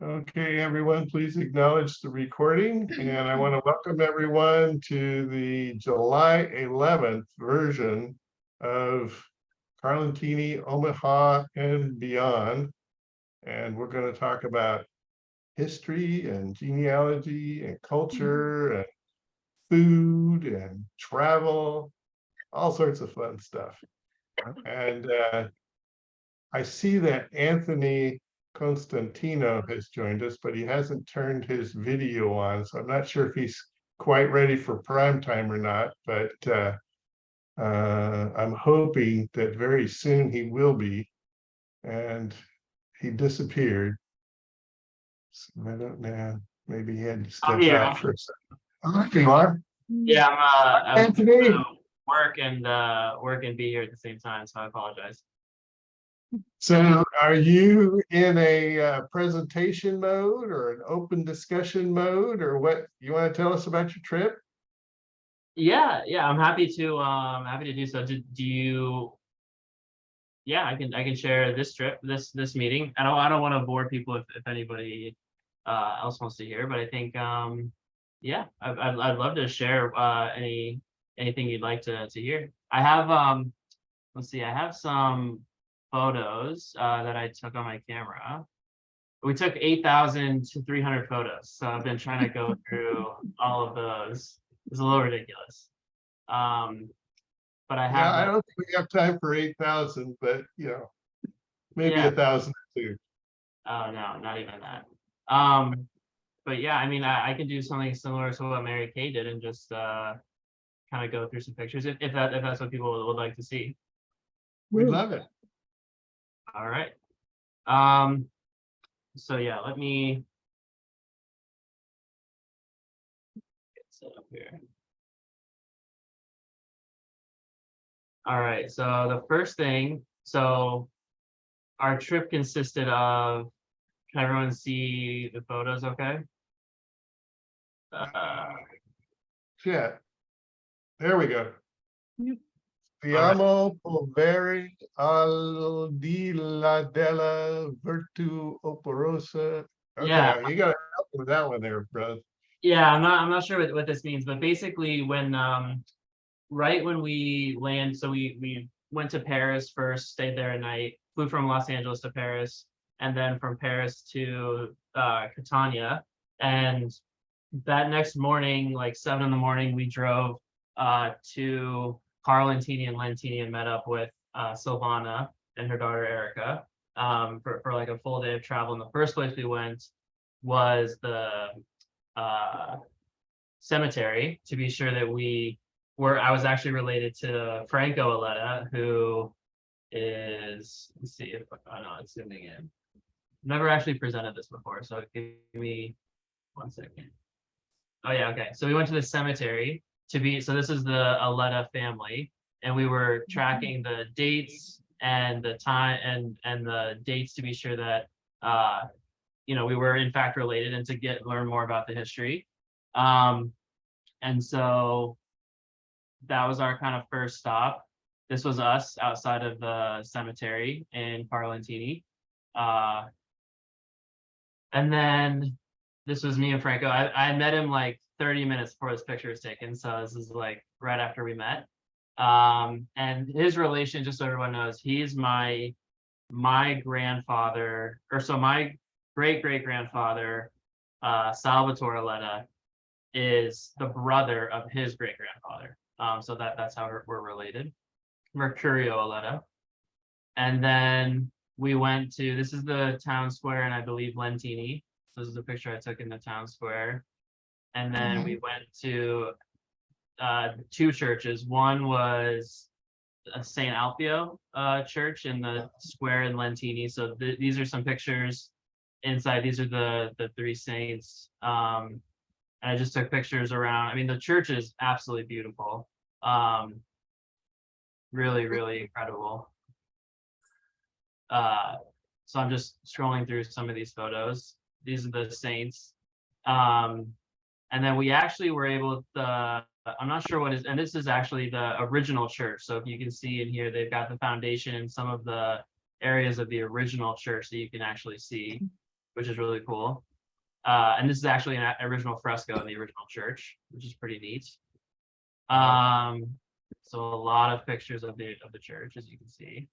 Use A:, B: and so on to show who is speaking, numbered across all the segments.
A: Okay, everyone, please acknowledge the recording. And I want to welcome everyone to the July 11th version of Carlentini, Omaha, and beyond. And we're going to talk about history and genealogy and culture and food and travel, all sorts of fun stuff. And I see that Anthony Constantino has joined us, but he hasn't turned his video on, so I'm not sure if he's quite ready for prime time or not, but I'm hoping that very soon he will be. And he disappeared. So I don't know, maybe he had to step out for a second. Oh, there you are.
B: Yeah, I'm
A: Anthony.
B: work and be here at the same time, so I apologize.
A: So are you in a presentation mode or an open discussion mode, or what you want to tell us about your trip?
B: Yeah, I'm happy to do so. Do you? Yeah, I can share this trip, this meeting. I don't want to bore people if anybody else wants to hear, but I think yeah, I'd love to share anything you'd like to hear. I have let's see, I have some photos that I took on my camera. We took 8,300 photos, so I've been trying to go through all of those. It's a little ridiculous. But I have.
A: Yeah, I don't think we have time for 8,000, but maybe 1,000 or two.
B: Oh no, not even that. But yeah, I mean, I can do something similar to what Mary Kay did and just kind of go through some pictures if that's what people would like to see.
A: We'd love it.
B: All right. So yeah, let me get set up here. All right, so the first thing, so our trip consisted of, can everyone see the photos okay?
A: Yeah, there we go. Stiamo poveri al di là della virtù oporosa. Okay,
B: Yeah.
A: You gotta help with that one there, bro.
B: Yeah, I'm not sure what this means, but basically when right when we land, so we went to Paris first, stayed there a night, flew from Los Angeles to Paris, and then from Paris to Catania. And that next morning, like 7 in the morning, we drove to Carlentini and Lentini and met up with Silvana and her daughter Erica for like a full day of travel. And the first place we went was the cemetery to be sure that I was actually related to Franco Aletta, who is, let's see if, oh no, it's zooming in. Never actually presented this before, so give me 1 second. Oh yeah, okay. So we went to the cemetery so this is the Aletta family, and we were tracking the dates and the time and the dates to be sure that we were in fact related and to learn more about the history. And so that was our kind of first stop. This was us outside of the cemetery in Carlentini. And then this was me and Franco. I met him like 30 minutes before this picture was taken. So this is like right after we met. And his relation, just so everyone knows, he's my grandfather, or so my great-great-grandfather, Salvatore Aletta, is the brother of his great-grandfather. So that's how we're related. Mercurio Aletta. And then we went to, this is the town square, and I believe Lentini. So this is a picture I took in the town square. And then we went to 2 churches. One was a St. Alfio church in the square in Lentini. So these are some pictures inside. These are the 3 saints. And I just took pictures around. I mean, the church is absolutely beautiful. Really, really incredible. So I'm just scrolling through some of these photos. These are the saints. And then we actually were able to, I'm not sure what is, and this is actually the original church. So if you can see in here, they've got the foundation and some of the areas of the original church that you can actually see. which is really cool. And this is actually an original fresco in the original church, which is pretty neat. So a lot of pictures of the church, as you can see.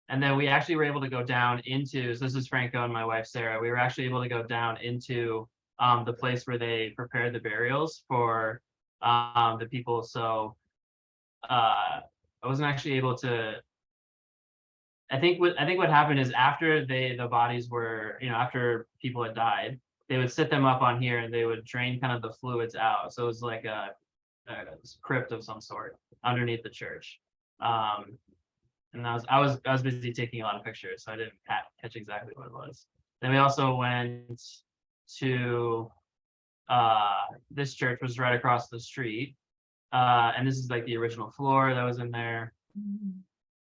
B: And then we actually were able to go down into, so this is Franco and my wife Sarah. We were actually able to go down into the place where they prepared the burials for the people. So I wasn't actually able to. I think what happened is after the bodies were, after people had died, they would sit them up on here and they would drain kind of the fluids out. So it was like a crypt of some sort underneath the church. And I was busy taking a lot of pictures, so I didn't catch exactly what it was. Then we also went to this church, was right across the street, and this is like the original floor that was in there.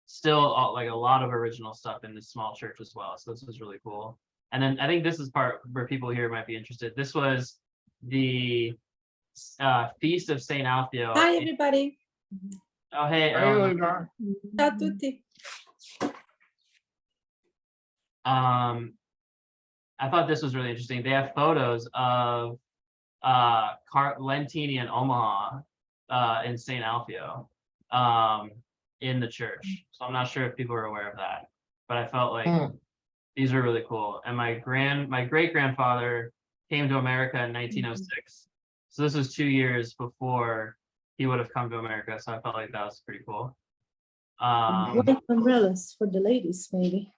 B: Still like a lot of original stuff in this small church as well, so this was really cool. And then I think this is part where people here might be interested. This was the feast of Saint Alfio.
C: Hi, everybody.
B: Oh, hey,
A: Hi, Eleanor.
C: Ciao a tutti.
B: I thought this was really interesting. They have photos of Carlentini and Omaha in St. Alfio in the church. So I'm not sure if people are aware of that, but I felt like these are really cool. And my great-grandfather came to America in 1906. So this was 2 years before he would have come to America. So I felt like that was pretty cool.
C: White umbrellas for the ladies, maybe.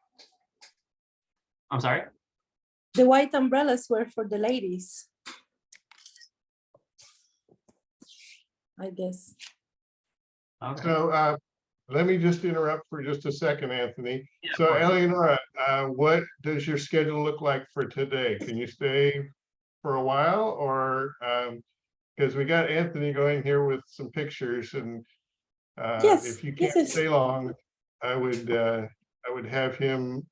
B: I'm sorry?
C: The white umbrellas were for the ladies, I guess.
B: Okay.
A: So let me just interrupt for just a second, Anthony.
B: Yeah, of
A: So
B: course.
A: Eleonora, what does your schedule look like for today? Can you stay for a while, or because we got Anthony going here with some pictures, and
C: Yes,
A: if you
C: yes,
A: can't
C: yes.
A: stay long, I would have him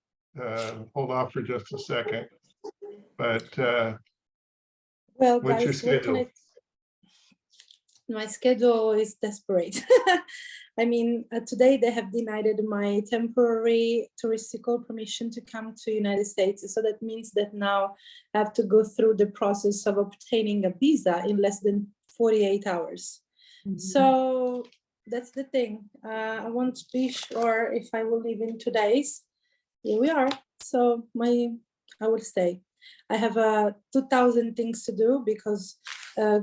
A: hold off for just a second. But
C: Well,
A: what's your
C: guys, what can
A: schedule?
C: my schedule is desperate. I mean, today they have denied my temporary touristical permission to come to United States. So that means that now I have to go through the process of obtaining a visa in less than 48 hours. So that's the thing. I want to be sure if I will leave in 2 days. Here we are. So I will stay. I have 2,000 things to do because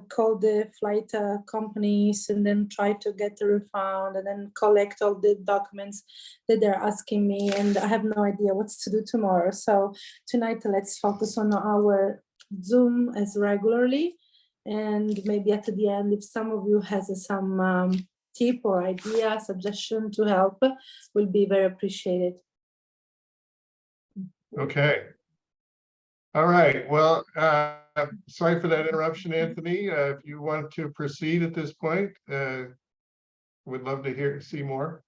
C: call the flight companies and then try to get a refund and then collect all the documents that they're asking me, and I have no idea what's to do tomorrow. So tonight let's focus on our Zoom as regularly, and maybe at the end, if some of you has some tip or idea, suggestion to help, will be very appreciated.
A: Okay. All right. Well, sorry for that interruption, Anthony. If you want to proceed at this point, would love to see more.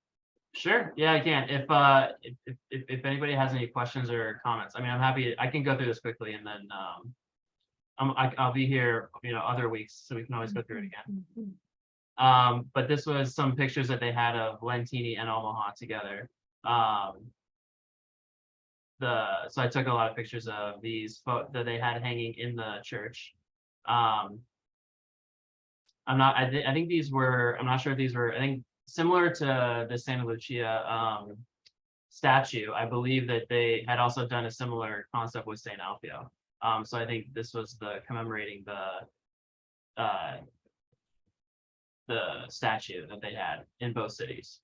B: Sure. Yeah, I can. If anybody has any questions or comments, I mean, I'm happy. I can go through this quickly, and then I'll be here, other weeks, so we can always go through it again. But this was some pictures that they had of Lentini and Omaha together. So I took a lot of pictures of these that they had hanging in the church. I think these were, I'm not sure if these were, I think similar to the Santa Lucia statue. I believe that they had also done a similar concept with Saint Alfio. So I think this was commemorating the statue that they had in both cities.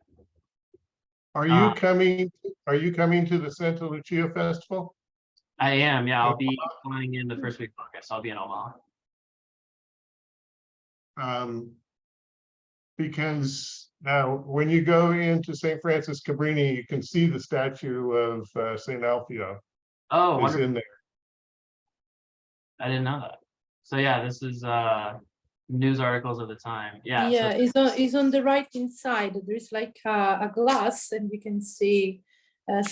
A: Are you coming? Are you coming to the Santa Lucia Festival?
B: I am. Yeah, I'll be flying in the first week of August. I'll be in Omaha.
A: Because now when you go into St. Francis Cabrini, you can see the statue of St. Alfio
B: Oh,
A: is
B: wonderful.
A: in there.
B: I didn't know that. So yeah, this is news articles of the time. Yeah.
C: Yeah,
B: So
C: it's on the right inside. There's like a glass, and you can see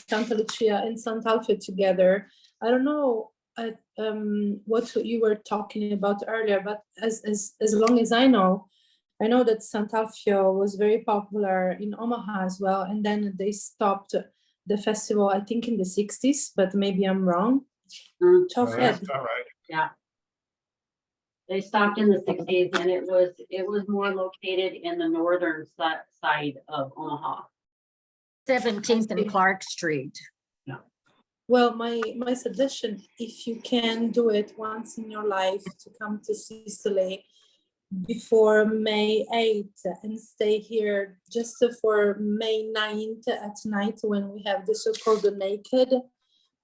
C: Santa Lucia and Sant'Alfio together. I don't know what you were talking about earlier, but as long as I know that Sant'Alfio was very popular in Omaha as well, and then they stopped the festival, I think in the 60s, but maybe I'm wrong. Ciao
A: Oh, that's
C: Fred.
A: all right.
D: Yeah. They stopped in the 60s, and it was more located in the northern side of Omaha.
E: 17th and Clark Street.
C: Well, my suggestion, if you can do it once in your life, to come to Sicily before May 8th and stay here just for May 9th at night when we have the so-called naked.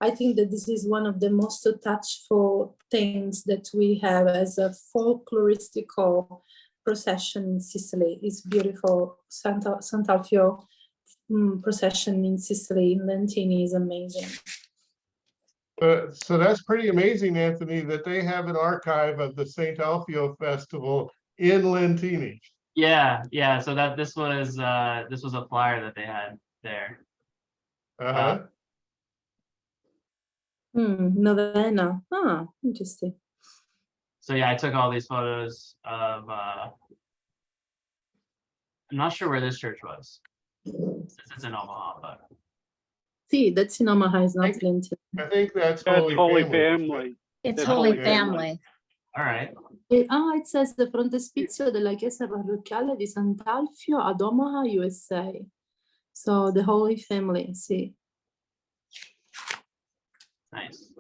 C: I think that this is one of the most touchful things that we have as a folkloristical procession in Sicily. It's beautiful. Sant'Alfio procession in Sicily, in Lentini, is amazing.
A: So that's pretty amazing, Anthony, that they have an archive of the St. Alfio Festival in Lentini.
B: Yeah, yeah. So this was a flyer that they had there.
A: Uh-huh.
C: Novena. Ah, interesting.
B: So yeah, I took all these photos of. I'm not sure where this church was. Since it's in Omaha, but.
C: See, that's in Omaha, is not Lentini.
A: I think that's
F: That's
A: Holy
F: Holy
A: Family.
F: Family.
E: It's
F: That's
E: Holy
A: Holy
E: Family.
B: All right.
C: It says the frontespizio della chiesa parrocchiale di Sant'Alfio ad Omaha, USA. So the Holy Family, see.
B: Nice.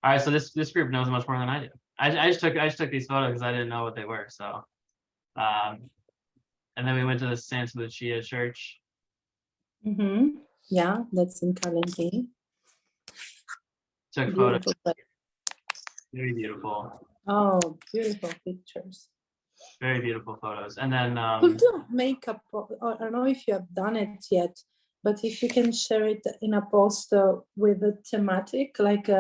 B: All right, so this group knows much more than I do. I just took these photos because I didn't know what they were. So, and then we went to the Santa Lucia church.
C: Yeah, that's in Carlentini.
B: Took photos.
C: Beautiful place.
B: Very beautiful.
C: Oh, beautiful pictures.
B: Very beautiful photos. And then
C: Could you make a I don't know if you have done it yet, but if you can share it in a post with a thematic like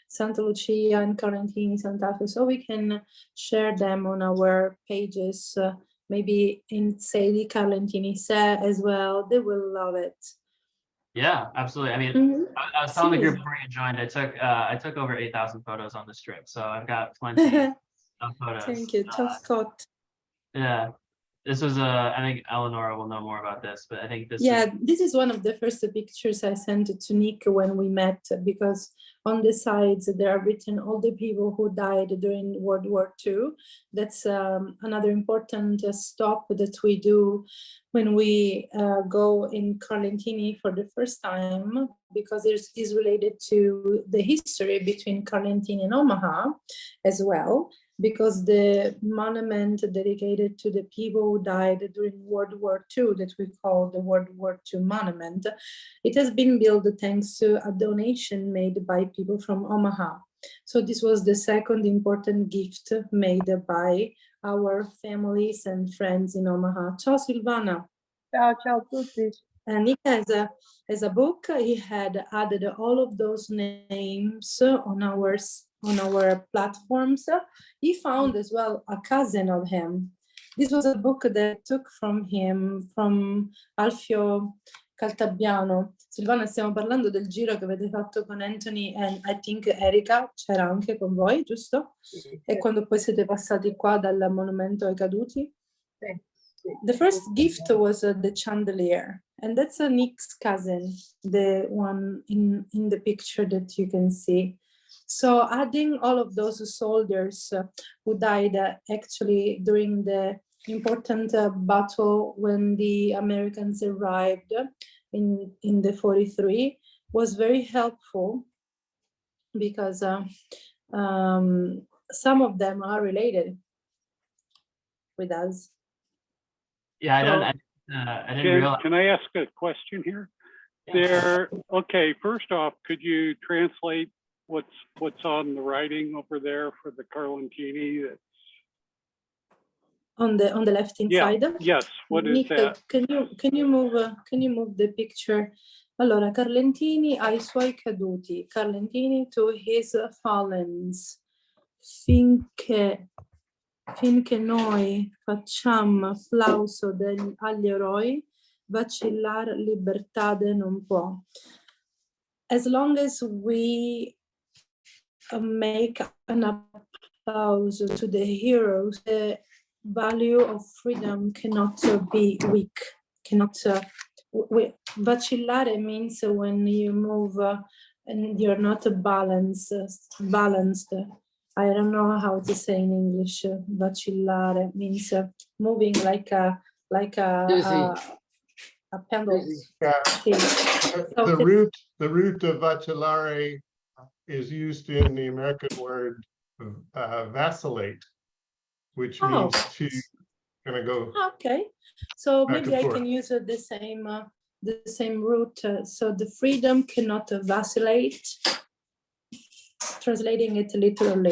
C: Santa Lucia and Carlentini, Sant'Alfio, so we can share them on our pages, maybe in Sedi Carlentini as well. They will love it.
B: yeah, absolutely. I mean,
C: Mhm.
B: I was telling the group
C: See.
B: before you joined, I took over 8,000 photos on this trip, so I've got plenty of photos.
C: Thank you, Ciao Scott.
B: Yeah, this was I think Eleonora will know more about this, but I think this.
C: Yeah, this is one of the first pictures I sent to Nick when we met, because on the sides there are written all the people who died during World War II. That's another important stop that we do when we go in Carlentini for the first time, because it is related to the history between Carlentini and Omaha as well. Because the monument dedicated to the people who died during World War II, that we call the World War II Monument, it has been built thanks to a donation made by people from Omaha. So this was the second important gift made by our families and friends in Omaha. Ciao Silvana.
G: Ciao, ciao tutti.
C: And Nick has a book. He had added all of those names on our platforms. He found as well a cousin of him. This was a book that I took from him, from Alfio Caltabiano. Silvana, stiamo parlando del giro che avete fatto con Anthony and I think Erika c'era anche con voi, giusto? E quando poi siete passati qua dal monumento ai caduti? The first gift was the chandelier, and that's Nick's cousin, the one in the picture that you can see. So adding all of those soldiers who died actually during the important battle when the Americans arrived in the 43 was very helpful, because some of them are related with us.
B: Yeah, I didn't realize.
F: Can I ask a question here? Okay, first off, could you translate what's on the writing over there for the Carlentini?
C: On the left hand side.
F: Yes. What is
C: Nick,
F: that?
C: can you move the picture? Allora, Carlentini ai suoi caduti, Carlentini to his fallens, finché noi facciamo applauso agli eroi, vacillar libertade non può. As long as we make an applause to the heroes, the value of freedom cannot be weak, cannot Vacillare means when you move and you're not balanced. I don't know how to say in English. Vacillare means moving like a pendulum.
A: Yeah,
C: Okay. So
A: the root of vacillare is used in the American word vacillate, which means to kind of go
C: okay, so
A: back
C: maybe
A: and
C: I
A: forth.
C: can use the same root. So the freedom cannot vacillate. Translating it literally.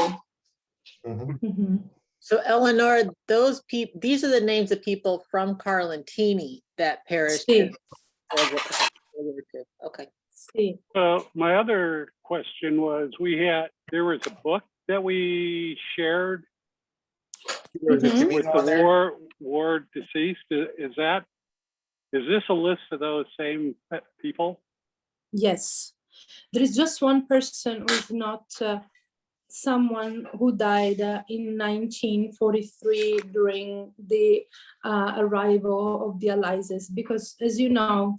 A: Mhm.
C: Mhm.
H: So Eleanor, those people, these are the names of people from Carlentini that perished.
C: Sì,
H: World War II. Okay.
C: sì.
F: So my other question was, there was a book that we shared with the war deceased. Is this a list of those same people?
C: Yes, there is just one person who is not someone who died in 1943 during the arrival of the Allies, because as you know,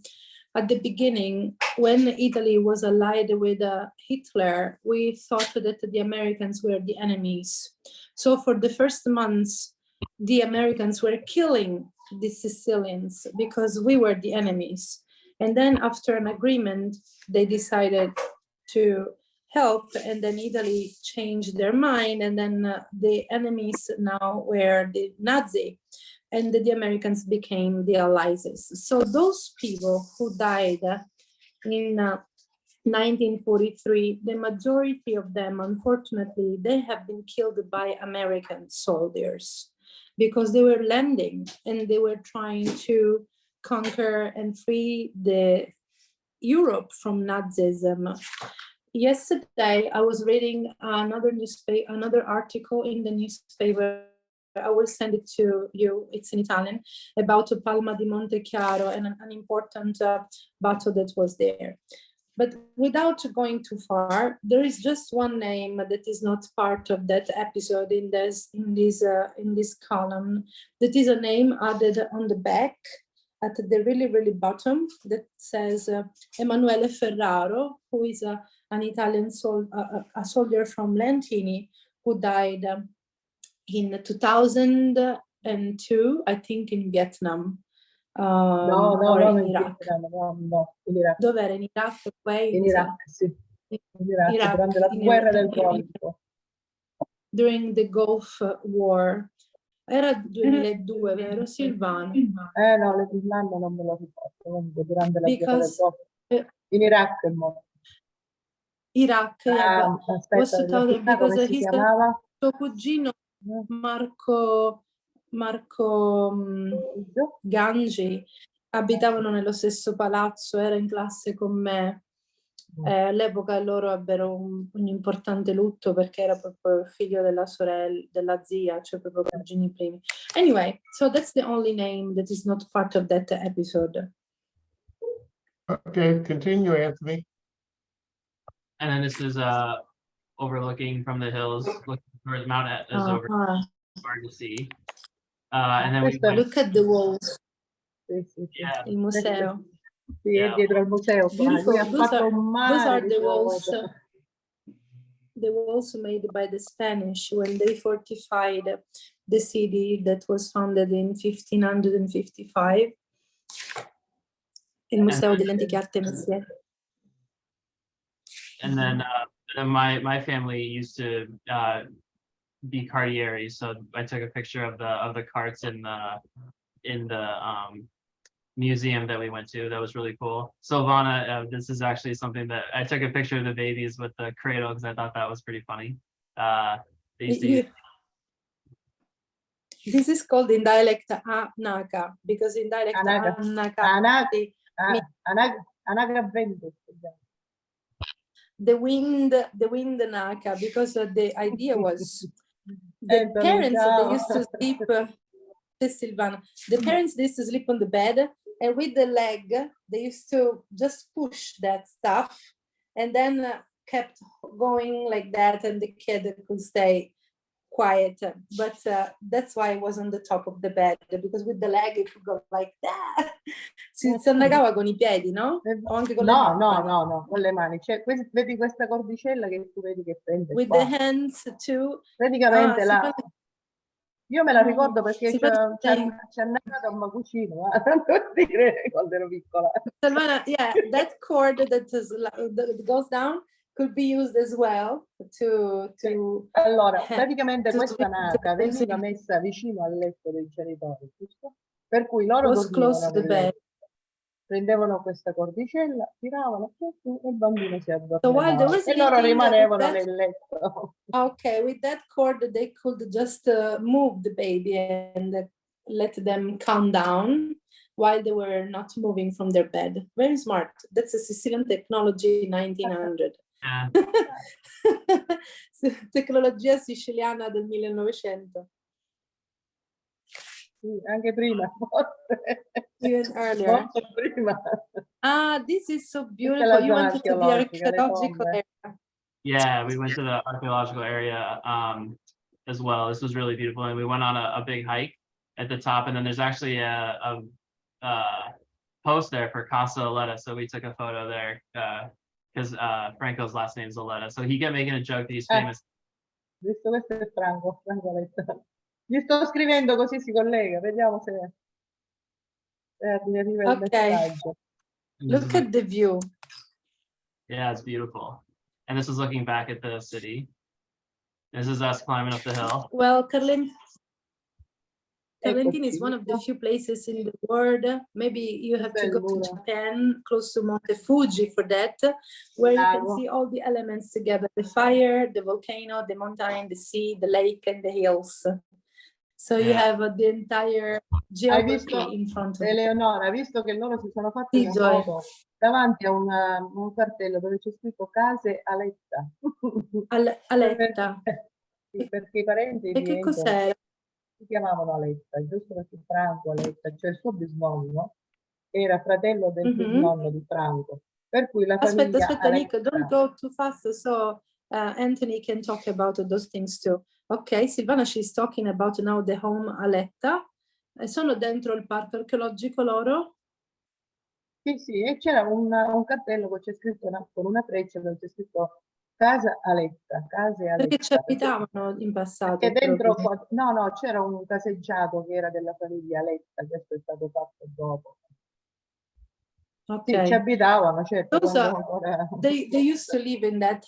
C: at the beginning, when Italy was allied with Hitler, we thought that the Americans were the enemies. So for the first months, the Americans were killing the Sicilians because we were the enemies. And then after an agreement, they decided to help, and then Italy changed their mind, and then the enemies now were the Nazi, and the Americans became the Allies. So those people who died in 1943, the majority of them, unfortunately, they have been killed by American soldiers because they were landing and they were trying to conquer and free the Europe from Nazism. Yesterday, I was reading another article in the newspaper. I will send it to you. It's in Italian, about Palma di Monte Chiaro and an important battle that was there. But without going too far, there is just one name that is not part of that episode in this column. That is a name added on the back at the really bottom that says Emanuele Ferraro, who is an Italian a soldier from Lentini who died in 2002, I think, in Vietnam.
G: No,
C: or
G: non
C: in
G: in
C: Iraq.
G: Vietnam, no, in Iraq.
C: Dov'era? In Iraq, Kuwait?
G: In Iraq, sì. In Iraq, durante la guerra del Golfo.
C: During the Gulf War. Era 2002, vero Silvano?
G: No, l'Islanda non me lo ricordo, comunque durante la guerra del Golfo. In Iraq è morto.
C: Iraq, yeah, but was
G: Aspetta, la città come
C: because
G: si
C: he's
G: chiamava?
C: suo cugino Marco Gangi abitavano nello stesso palazzo, era in classe con me. All'epoca loro ebbero un importante lutto perché era proprio il figlio della sorella, della zia, cioè proprio cugini primi. Anyway, so that's the only name that is not part of that episode.
A: Okay, continue, Anthony.
B: And then this is overlooking from the hills, looking towards Mount Etna, over hard to see. And then we
C: Look at the walls.
G: Sì, sì, sì.
B: Yeah.
C: Il museo.
G: Sì, è dietro al museo.
C: Beautiful.
G: Lui ha fatto un
C: Those are
G: mare di
C: the walls.
G: cose.
C: The walls made by the Spanish when they fortified the city that was founded in 1555. Il Museo delle Antiche Arti Messiere.
B: And then my family used to be cartieris, so I took a picture of the carts in the museum that we went to. That was really cool. Silvana, this is actually something that I took a picture of the babies with the cradle because I thought that was pretty funny. They used to use
C: This is called in dialect Anaka, because in dialect
G: Anagravento.
C: the wind Naka, because the idea was the parents they used to sleep. Silvana, the parents they used to sleep on the bed, and with the leg they used to just push that stuff, and then kept going like that, and the kid could stay quiet, but that's why I was on the top of the bed, because with the leg it could go like that. Si annegava con I piedi, no? O anche con le
G: No, no,
C: mani?
G: no, no, con le mani. Cioè, vedi questa cordicella che tu vedi che prende
C: With
G: qua.
C: the hands too.
G: Praticamente
C: Silvana,
G: io me la ricordo perché ci
C: Silvana,
G: ha andato a Macucino, non devo dire quando ero piccola.
C: Silvana, yeah, that cord that goes down could be used as well to
G: Allora, praticamente
C: to
G: questa
C: swing
G: naca
C: the
G: veniva
C: music.
G: messa vicino al letto dei genitori, giusto? Per cui loro
C: Was close
G: dormivano
C: to the
G: nel
C: bed.
G: letto, prendevano questa cordicella, tiravano e il bambino si
C: So while they
G: addormentava
C: were
G: e loro
C: sleeping,
G: rimanevano nel letto.
C: okay, with that cord, they could just move the baby and let them calm down while they were not moving from their bed. Very smart. That's a Sicilian technology 1900.
B: Yeah.
C: Tecnologia siciliana del 1900.
G: Sì, anche prima, forse.
C: Even earlier.
G: Molto prima.
C: Ah, this is so
G: Questa è
C: beautiful.
G: la
C: You
G: zona
C: went to the
G: archeologica, le
C: archaeological
G: tombe.
C: area.
B: Yeah, we went to the archaeological area as well. This was really beautiful, and we went on a big hike at the top, and then there's actually a post there for Casa Aletta, so we took a photo there because Franco's last name is Aletta, so he kept making a joke that he's famous.
G: Visto, questo è Franco Letta. Gli sto scrivendo così si collega, vediamo se arriva il
C: Okay.
G: messaggio.
C: Look at the view.
B: Yeah, it's beautiful. And this is looking back at the city. This is us climbing up the hill.
C: Well, Carlentini is one of the
G: Ecco,
C: few places in the world, maybe you have to go to
G: Bellura.
C: Japan, close to Monte Fuji for that, where you can
G: Lago.
C: see all the elements together, the fire, the volcano, the mountain, the sea, the lake, and the hills. So you
B: Yeah.
C: have the entire
G: Hai visto,
C: geography in front of you.
G: Eleonora, visto che loro si sono fatti
C: Sì,
G: una
C: Joy.
G: foto davanti a un cartello dove c'è scritto Case Aletta.
C: Aletta.
G: Sì, perché i parenti
C: E che
G: miei
C: cos'è?
G: si chiamavano Aletta, giusto perché Franco Aletta, cioè il suo bisnonno, era fratello del bisnonno di Franco, per cui la famiglia
C: Aspetta, Nick,
G: Aletta.
C: don't go too fast so Anthony can talk about those things too. Ok, Silvana, she's talking about now the home Aletta. Sono dentro il parco archeologico loro?
G: Sì, e c'era un cartello che c'è scritto con una freccia dove c'è scritto Casa Aletta, Case Aletta.
C: Perché ci abitavano in passato.
G: E dentro,
C: proprio.
G: no, c'era un caseggiato che era della famiglia Aletta, questo è stato fatto dopo. Sì, ci
C: Ok.
G: abitavano, certo.
C: Those
G: Quando
C: are-
G: ancora...
C: They used to live in that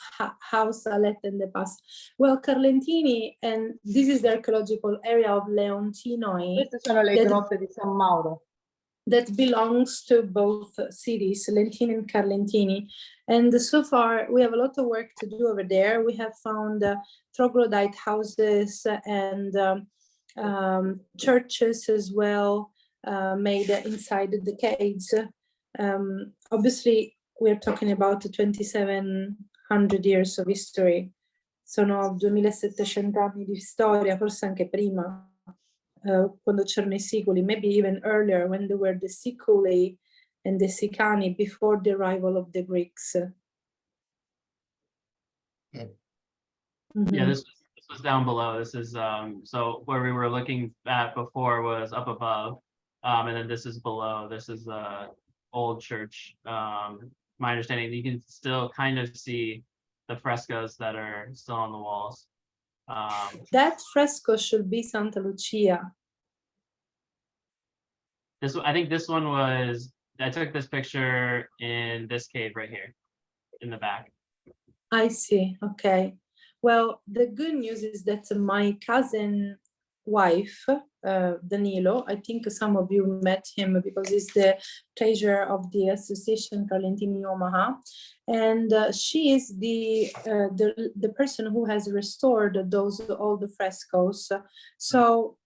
C: house Aletta in the past. Well, Carlentini, and this is the archaeological area of Leontinoi.
G: Queste sono le grotte di San Mauro.
C: That belongs to both cities, Lentini and Carlentini. And so far, we have a lot of work to do over there. We have found troglodyte houses and churches as well, made inside the caves. Obviously, we're talking about 2,700 years of history. Sono 2.700 anni di storia, forse anche prima. Quando c'erano I siculi, maybe even earlier when there were the Siculi and the Sicani before the arrival of the Greeks.
B: Yeah,
C: Mhm.
B: this was down below. This is so where we were looking at before was up above, and then this is below. This is the old church. My understanding, you can still kind of see the frescoes that are still on the walls.
C: That fresco should be Santa Lucia.
B: I think this one was. I took this picture in this cave right here, in the back.
C: I see. Okay. Well, the good news is that my cousin wife, Danilo, I think some of you met him because he's the treasurer of the association Carlentini Omaha, and she is the person who has restored all the frescoes. So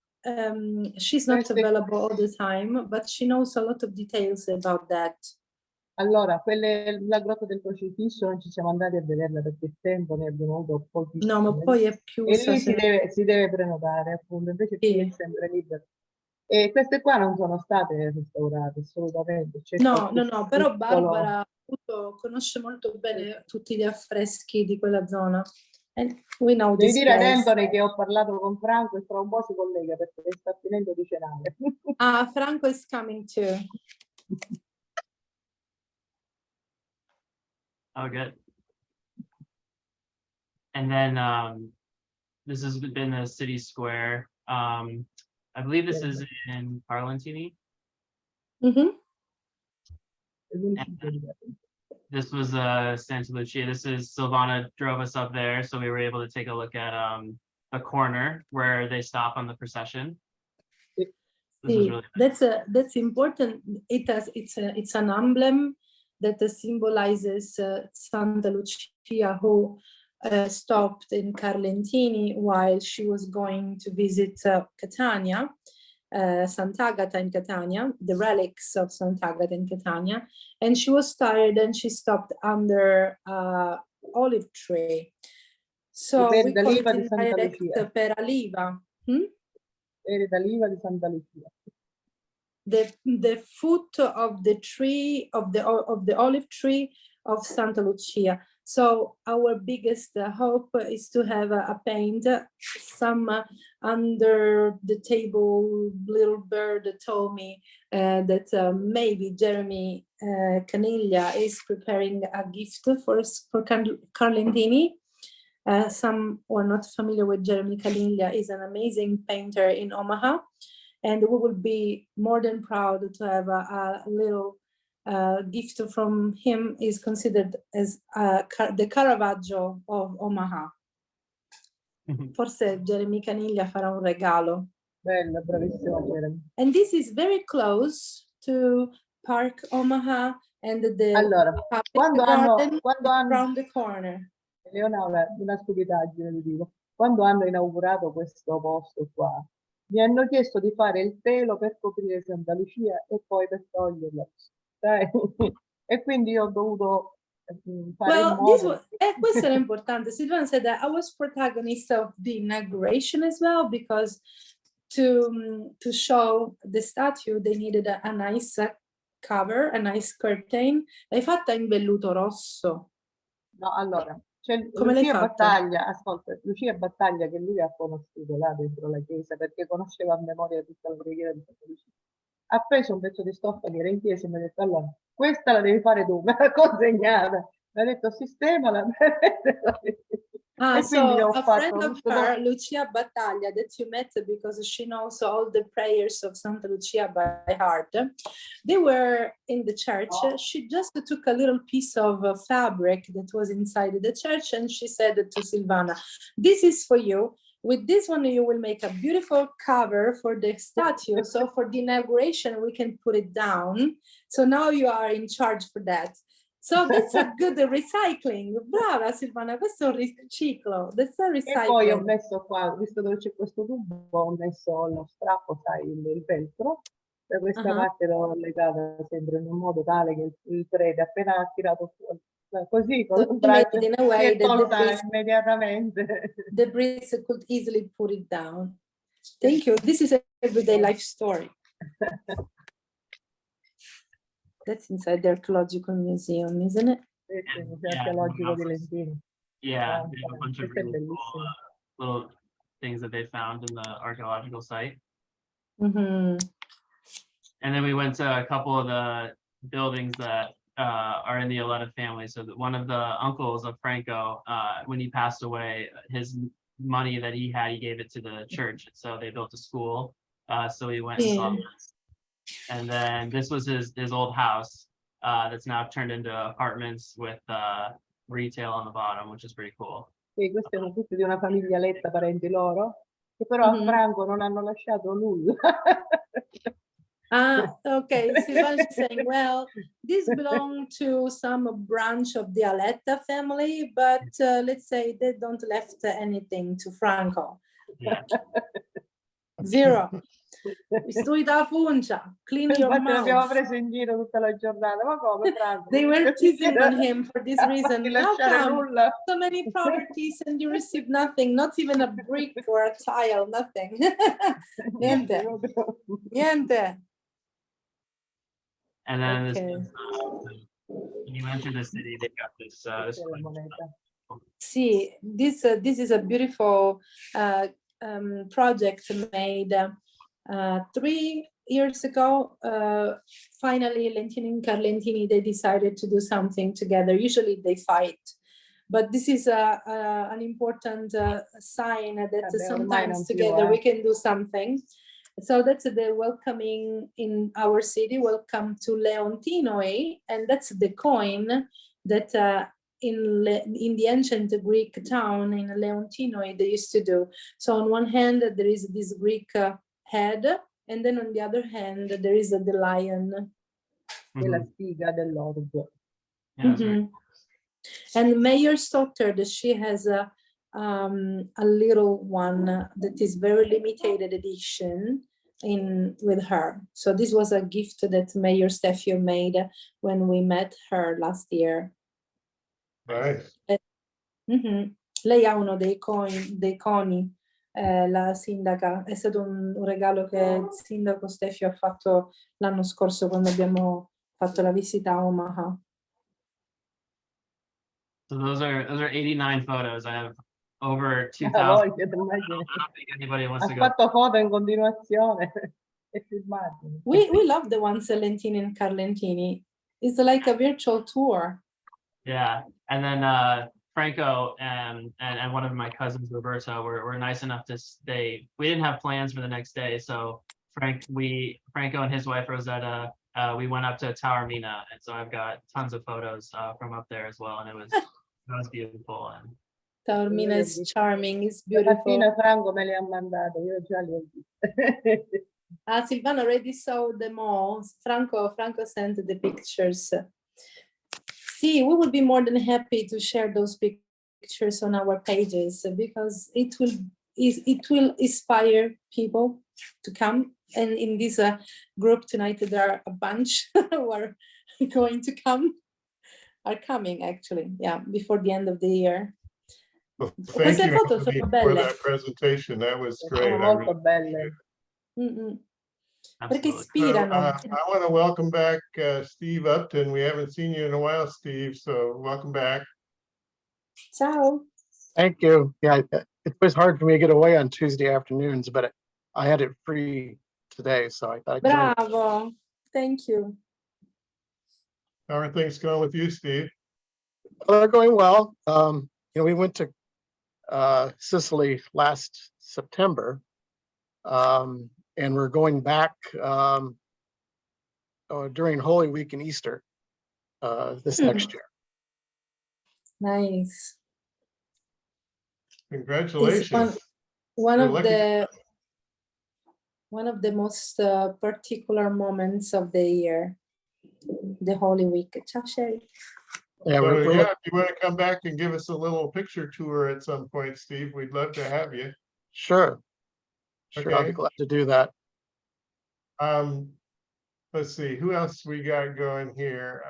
C: she's not available all the time, but she knows a lot of details about that.
G: Allora, la grotta del crocifisso non ci siamo andati a vederla perché il tempo ne abbiamo avuto pochissimo.
C: No, ma poi è chiusa.
G: E lì si deve prenotare, appunto, invece qui è sempre libero. E queste qua non sono state restaurate, assolutamente.
C: No, però Barbara conosce molto bene tutti gli affreschi di quella zona. And we know
G: Devi
C: this
G: dire ad
C: place.
G: Anthony che ho parlato con Franco e tra un po' si collega perché sta finendo di cenare.
C: Franco is coming too.
B: Oh, good. And then this has been the city square. I believe this is in Carlentini.
C: Mhm.
B: This was Santa Lucia. This is Silvana drove us up there, so we were able to take a look at the corner where they stop on the procession. This was
C: See,
B: really
C: that's important. It's an emblem that symbolizes Santa Lucia, who stopped in Carlentini while she was going to visit Catania, Sant'Agata in Catania, the relics of Sant'Agata in Catania, and she was tired and she stopped under olive tree. So we call it in dialect Peraliva.
G: L'Iva di Santa Lucia.
C: The foot of the tree of the olive tree of Santa Lucia. So our biggest hope is to have a paint, some under the table little bird told me that maybe Jeremy Caniglia is preparing a gift for Carlentini. Some who are not familiar with Jeremy Caniglia is an amazing painter in Omaha, and we will be more than proud to have a little gift from him. Is considered as the Caravaggio of Omaha. Forse Jeremy Caniglia farà un regalo.
G: Bella, bravissima Jeremy.
C: And this is very close to Park Omaha and the
G: Allora, quando
C: garden
G: hanno
C: around the corner.
G: Leonora, una stupidaggine vi dico. Quando hanno inaugurato questo posto qua, mi hanno chiesto di fare il telo per coprire Santa Lucia e poi per toglierlo. Sai? E quindi io ho dovuto fare in modo.
C: Questo era importante. Silvana said that I was protagonist of the inauguration as well, because to show the statue they needed a nice cover, a nice curtain. L'hai fatta in velluto rosso.
G: No, allora, c'è
C: Come l'hai
G: Lucia
C: fatta?
G: Battaglia, ascolta, Lucia Battaglia che lui ha conosciuto là dentro la chiesa perché conosceva a memoria tutta la preghiera di Santa Lucia. Ha preso un pezzo di stoffa che era in chiesa e mi ha detto: allora, questa la devi fare tu, me l'ha consegnata. Mi ha detto: sistemala.
C: So a friend of her, Lucia Battaglia, that you met because she knows all the prayers of Santa Lucia by heart. They were in the church. She just took a little piece of fabric that was inside the church, and she said to Silvana, "This is for you. With this one, you will make a beautiful cover for the statue. So for the inauguration, we can put it down. So now you are in charge for that." So that's a good recycling. Brava Silvana, questo è un riciclo. That's a recycling.
G: E poi ho messo qua, visto dove c'è questo tubo, ho messo lo strappo, sai, il velcro. Da questa parte l'ho legata sempre in un modo tale che il prete appena ha tirato fuori, così con un braccio, si è tolta immediatamente.
C: The breeze could easily put it down. Thank you. This is an everyday life story. That's inside the archaeological museum, isn't it?
G: Archeologico di Lentini.
B: Yeah, they have a bunch of really cool, little things that they found in the archaeological site.
C: Mm-hmm.
B: And then we went to a couple of the buildings that are in the Aletta family. So that one of the uncles of Franco, when he passed away, his money that he had, he gave it to the church. So they built a school. So we went and saw this. And then this was his old house that's now turned into apartments with retail on the bottom, which is pretty cool.
G: Sì, questi sono tutti di una famiglia Letta, parenti loro, che però a Franco non hanno lasciato nulla.
C: Okay, Silvana is saying, well, this belonged to some branch of the Aletta family, but let's say they don't left anything to Franco.
B: Yeah.
C: Zero. Istruita a Funcia, clean your
G: Infatti l'abbiamo
C: mouth.
G: preso in giro tutta la giornata. Ma come, Franco?
C: They were teasing on him for this reason. How come
G: nulla.
C: so many properties and you receive nothing, not even a brick or a tile, nothing. Niente. Niente.
B: And then
C: Okay.
B: when you enter the city, they've got this.
C: See, this is a beautiful project made 3 years ago. Finally, Lentini and Carlentini, they decided to do something together. Usually they fight, but this is an important sign that
G: Vabbè, ormai
C: sometimes
G: non più,
C: together we can do something. So that's the welcoming in our city. Welcome to Leontinoi, and that's the coin that in the ancient Greek town in Leontinoi they used to do. So on one hand there is this Greek head, and then on the other hand there is the lion.
G: E la spiga dell'orgo.
B: Yeah, that's very-
C: And Mayor's daughter, that she has a little one that is very limited edition with her. So this was a gift that Mayor Stefio made when we met her last year.
A: Nice.
C: Mhm. Lei ha uno dei coni, la sindaca. È stato un regalo che il sindaco Stefio ha fatto l'anno scorso quando abbiamo fatto la visita a Omaha.
B: So those are 89 photos. I have over 2,000.
G: Voglia, ti
B: I
G: immagini.
B: don't think anybody wants
G: Ha
B: to go.
G: fatto foto in continuazione e filmati.
C: We love the ones Lentini and Carlentini. It's like a virtual tour.
B: Yeah, and then Franco and one of my cousins, Roberto, were nice enough to stay. We didn't have plans for the next day, so Franco and his wife Rosetta, we went up to Taormina, and so I've got tons of photos from up there as well, and it was beautiful. And
C: Taormina is charming, it's
G: La
C: beautiful.
G: mattina Franco me le ha mandate, io già li ho viste.
C: Silvana already saw them all. Franco sent the pictures. See, we would be more than happy to share those pictures on our pages because it will inspire people to come. And in this group tonight, there are a bunch who are going to come, are coming actually, yeah, before the end of the year.
A: Well,
C: Queste
A: thank you,
C: foto
A: Anthony,
C: sono
A: for
C: belle.
A: that presentation. That was great.
G: Sono
A: I
G: molto
A: really
G: belle.
C: Mm-mm. Perché
B: absolutely.
A: So,
C: ispirano.
A: I want to welcome back Steve Upton. We haven't seen you in a while, Steve, so welcome back.
C: Ciao.
I: Thank you. Yeah, it was hard for me to get away on Tuesday afternoons, but I had it free today, so I thought I'd join.
C: Bravo. Thank you.
A: How are things going with you, Steve?
I: They're going well. We went to Sicily last September, and we're going back during Holy Week and Easter this next year.
C: Nice.
A: Congratulations.
C: One
A: You're
C: of
A: lucky.
C: the most particular moments of the year, the Holy Week. Ciao, Sherry.
I: Yeah,
A: So,
I: we're
A: yeah, if you want to come back and give us a little picture tour at some point, Steve, we'd love to have you.
I: sure. Sure, I'll
A: Okay.
I: be glad to do that.
A: Let's see, who else we got going here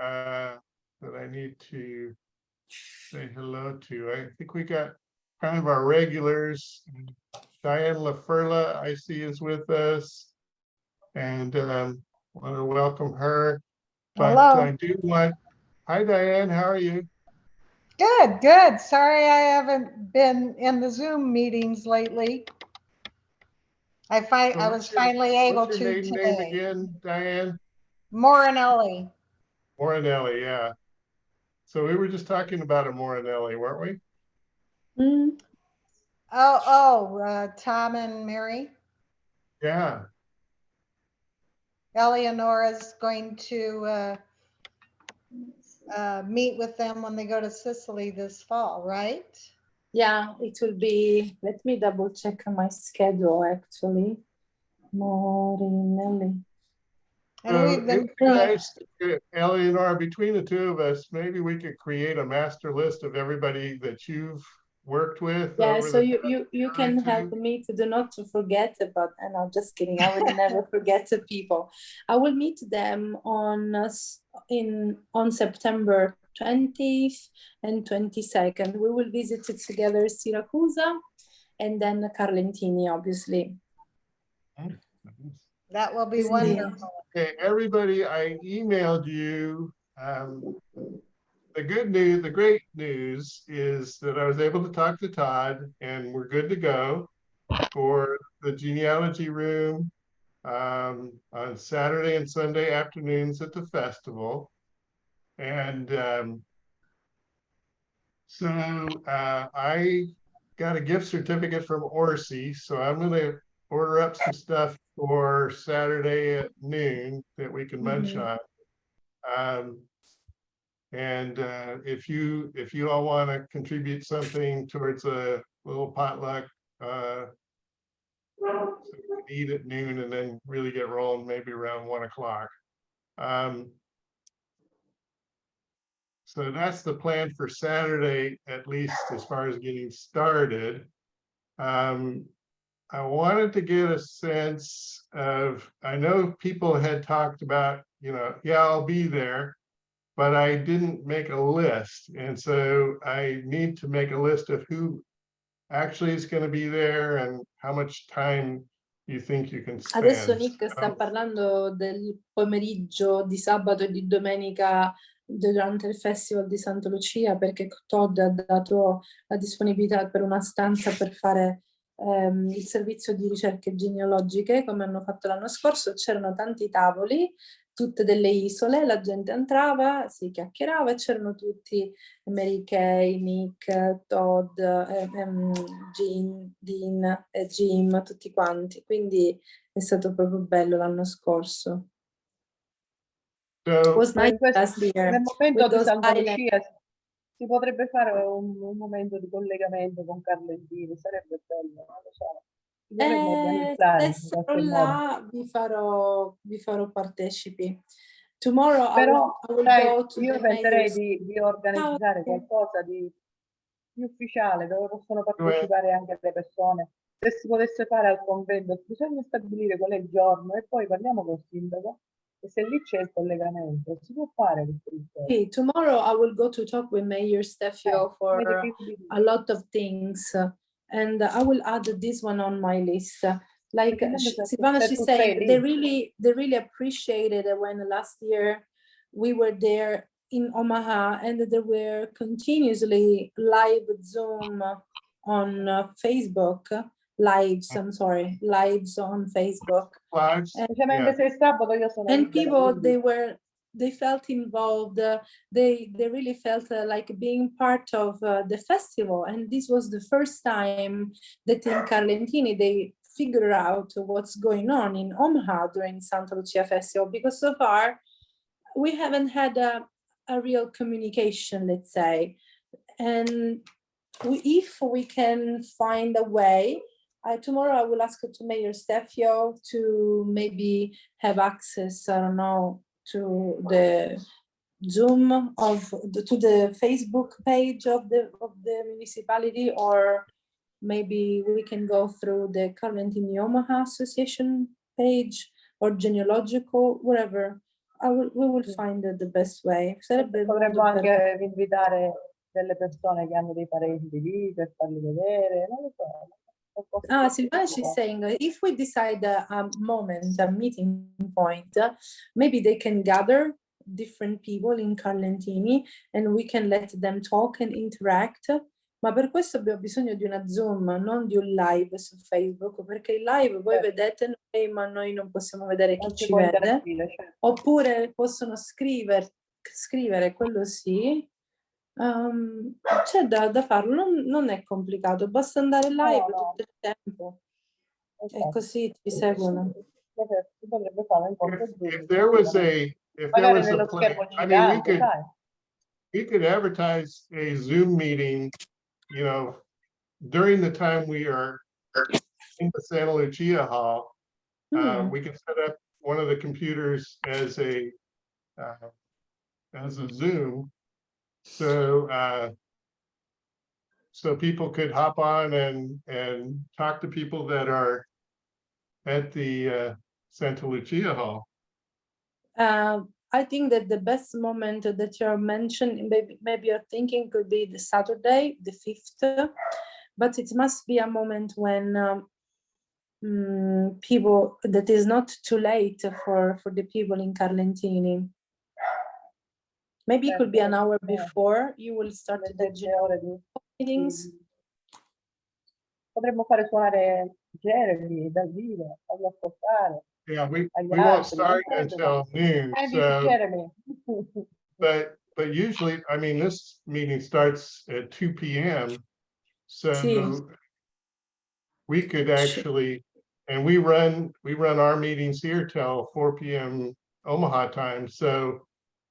A: that I need to say hello to? I think we got kind of our regulars. Diane LaFurla, I see, is with us, and want to welcome her. But
J: Hello.
A: I do want. Hi, Diane. How are you?
J: Good, good. Sorry I haven't been in the Zoom meetings lately. I
A: So
J: was finally able
A: what's your
J: to
A: maiden name
J: today.
A: again, Diane?
J: Morinelli.
A: Morinelli, yeah. So we were just talking about a Morinelli, weren't we?
C: Mm.
J: Tom and Mary.
A: Yeah.
J: Eleonora's going to meet with them when they go to Sicily this fall, right?
C: Yeah, it will be. Let me double check on my schedule. Actually, Morinelli.
J: And we've been
A: It'd be nice, Eleonora, between the two of us, maybe we could create a master list of everybody that you've worked with.
C: Yeah,
A: over
C: so
A: the
C: you can help me to do not to forget about. And I'm just kidding. I will never forget the people. I will meet them on September 20th and 22nd. We will visit together Syracuse and then Carlentini, obviously.
J: That will be
C: Yeah.
J: wonderful.
A: Okay, everybody, I emailed you the good news, the great news is that I was able to talk to Todd and we're good to go for the genealogy room on Saturday and Sunday afternoons at the festival. And so I got a gift certificate from Orsi, so I'm gonna order up some stuff for Saturday at noon that we can munch on. And if you all want to contribute something towards a little potluck, so we can eat at noon and then really get rolling maybe around 1 o'clock. So that's the plan for Saturday, at least as far as getting started. I wanted to get a sense of, I know people had talked about, yeah, I'll be there, but I didn't make a list. And so I need to make a list of who actually is going to be there and how much time you think you can spend.
C: Adesso Nick sta parlando del pomeriggio di sabato e di domenica durante il Festival di Santa Lucia, perché Todd ha dato la disponibilità per una stanza per fare il servizio di ricerche genealogiche, come hanno fatto l'anno scorso. C'erano tanti tavoli, tutte delle isole, la gente entrava, si chiacchierava e c'erano tutti Mary Kay, Nick, Todd, Dean e Jim, tutti quanti. Quindi è stato proprio bello l'anno scorso.
A: So,
C: Was nice last year.
G: Nel momento
C: with
G: di
C: those
G: Santa
C: islands.
G: Lucia si potrebbe fare un momento di collegamento con Carlentini, sarebbe bello, non lo so. Si potrebbe organizzare
C: Se
G: in
C: sarò
G: qualche modo.
C: là vi farò partecipi. Tomorrow
G: Però
C: I will
G: sai,
C: go to
G: io
C: the
G: penserei
C: mayor's.
G: di organizzare qualcosa di ufficiale dove possono partecipare anche le persone. Se si potesse fare al convento, bisogna stabilire qual è il giorno e poi parliamo col sindaco e se lì c'è il collegamento si può fare questo.
C: Okay, tomorrow I will go to talk with Mayor Stefio for a lot of things, and I will add this one on my list. Like Silvana, she's saying, they really appreciated it when last year we were there in Omaha and there were continuously live Zoom on Facebook, lives on Facebook. And people, they felt involved, they really felt like being part of the festival. And this was the first time that in Carlentini, they figure out what's going on in Omaha during Santa Lucia Festival, because so far we haven't had a real communication, let's say. And if we can find a way, tomorrow I will ask to Mayor Stefio to maybe have access, I don't know, to the Zoom to the Facebook page of the municipality, or maybe we can go through the Carlentini Omaha Association page or genealogical, whatever. We will find the best way.
G: Potremmo anche invitare delle persone che hanno dei parenti lì per farli vedere, non lo so.
C: Silvana, she's saying if we decide a moment, a meeting point, maybe they can gather different people in Carlentini and we can let them talk and interact. Ma per questo abbiamo bisogno di una Zoom, non di un live su Facebook, perché il live voi vedete noi, ma noi non possiamo vedere chi ci vede. Oppure possono scrivere, quello sì. C'è da farlo, non è complicato, basta andare live tutto il tempo e così ti seguono.
G: Si potrebbe fare un po'
A: If there was a plan, I mean, we could advertise a Zoom meeting, during the time we are in the Santa Lucia Hall. We can set up one of the computers as a Zoom. So people could hop on and talk to people that are at the Santa Lucia Hall.
C: I think that the best moment that you're mentioning, maybe you're thinking could be the Saturday, the 5th, but it must be a moment when people, that is not too late for the people in Carlentini. Maybe it could be an hour
G: Yeah.
C: before you will start
G: Le
C: the
G: 7 ore di
C: meetings.
G: Potremmo fare suonare Jeremy dal vivo, farlo ascoltare
A: Yeah, we
G: agli
A: won't
G: altri.
A: start
G: Non credo,
A: until noon,
G: Dice
A: so,
G: Jeremy.
A: but usually, I mean, this meeting starts at 2 p.m. So
C: Sì.
A: we could actually, and we run our meetings here till 4 p.m. Omaha time, so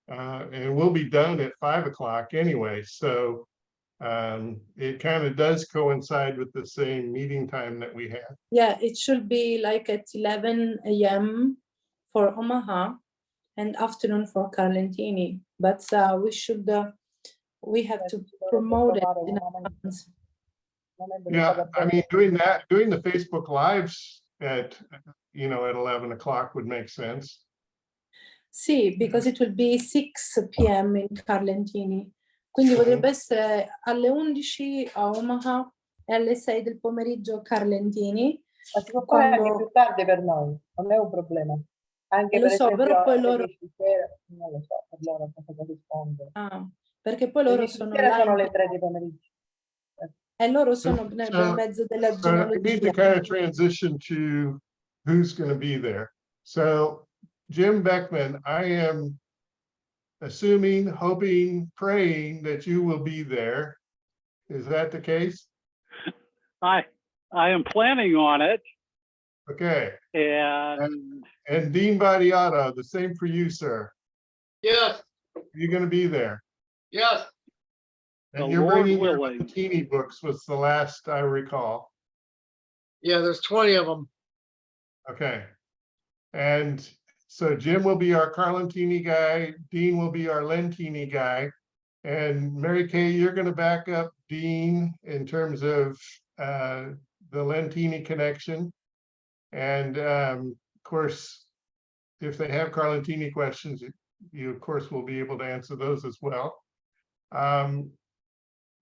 A: and we'll be done at 5 o'clock anyway, so it kind of does coincide with the same meeting time that we have.
C: Yeah, it should be like at 11 a.m. for Omaha and afternoon for Carlentini. But we have to promote it in advance.
A: Yeah, I mean, doing the Facebook Lives at, at 11 o'clock would make sense.
C: Sì, because it will be 6 p.m. in Carlentini. Quindi potrebbe essere alle 11 a Omaha e alle 6 del pomeriggio a Carlentini.
G: Ma si può fare anche più tardi per noi, non è un problema. Anche
C: Lo
G: per
C: so,
G: esempio
C: però poi
G: alle
C: loro...
G: 10 di sera, non lo so, per loro cosa corrisponde.
C: Ah, perché poi
G: Le
C: loro
G: 10 di
C: sono
G: sera
C: là
G: sono
C: in...
G: le 3 di pomeriggio.
C: E loro sono nel bel mezzo della
A: So I need to
C: genealogia.
A: kind of transition to who's going to be there. So Jim Beckman, I am assuming, hoping, praying that you will be there. Is that the case?
F: I am planning on it,
A: Okay.
F: and
A: And Dean Badiato, the same for you, sir.
K: Yes,
A: You're going to be there.
K: yes,
A: And
F: The
A: you're
F: Lord
A: bringing your
F: willing.
A: Lentini books was the last I recall.
K: yeah, there's 20 of them.
A: Okay. And so Jim will be our Carlentini guy, Dean will be our Lentini guy. And Mary Kay, you're going to back up Dean in terms of the Lentini connection. And of course, if they have Carlentini questions, you of course will be able to answer those as well.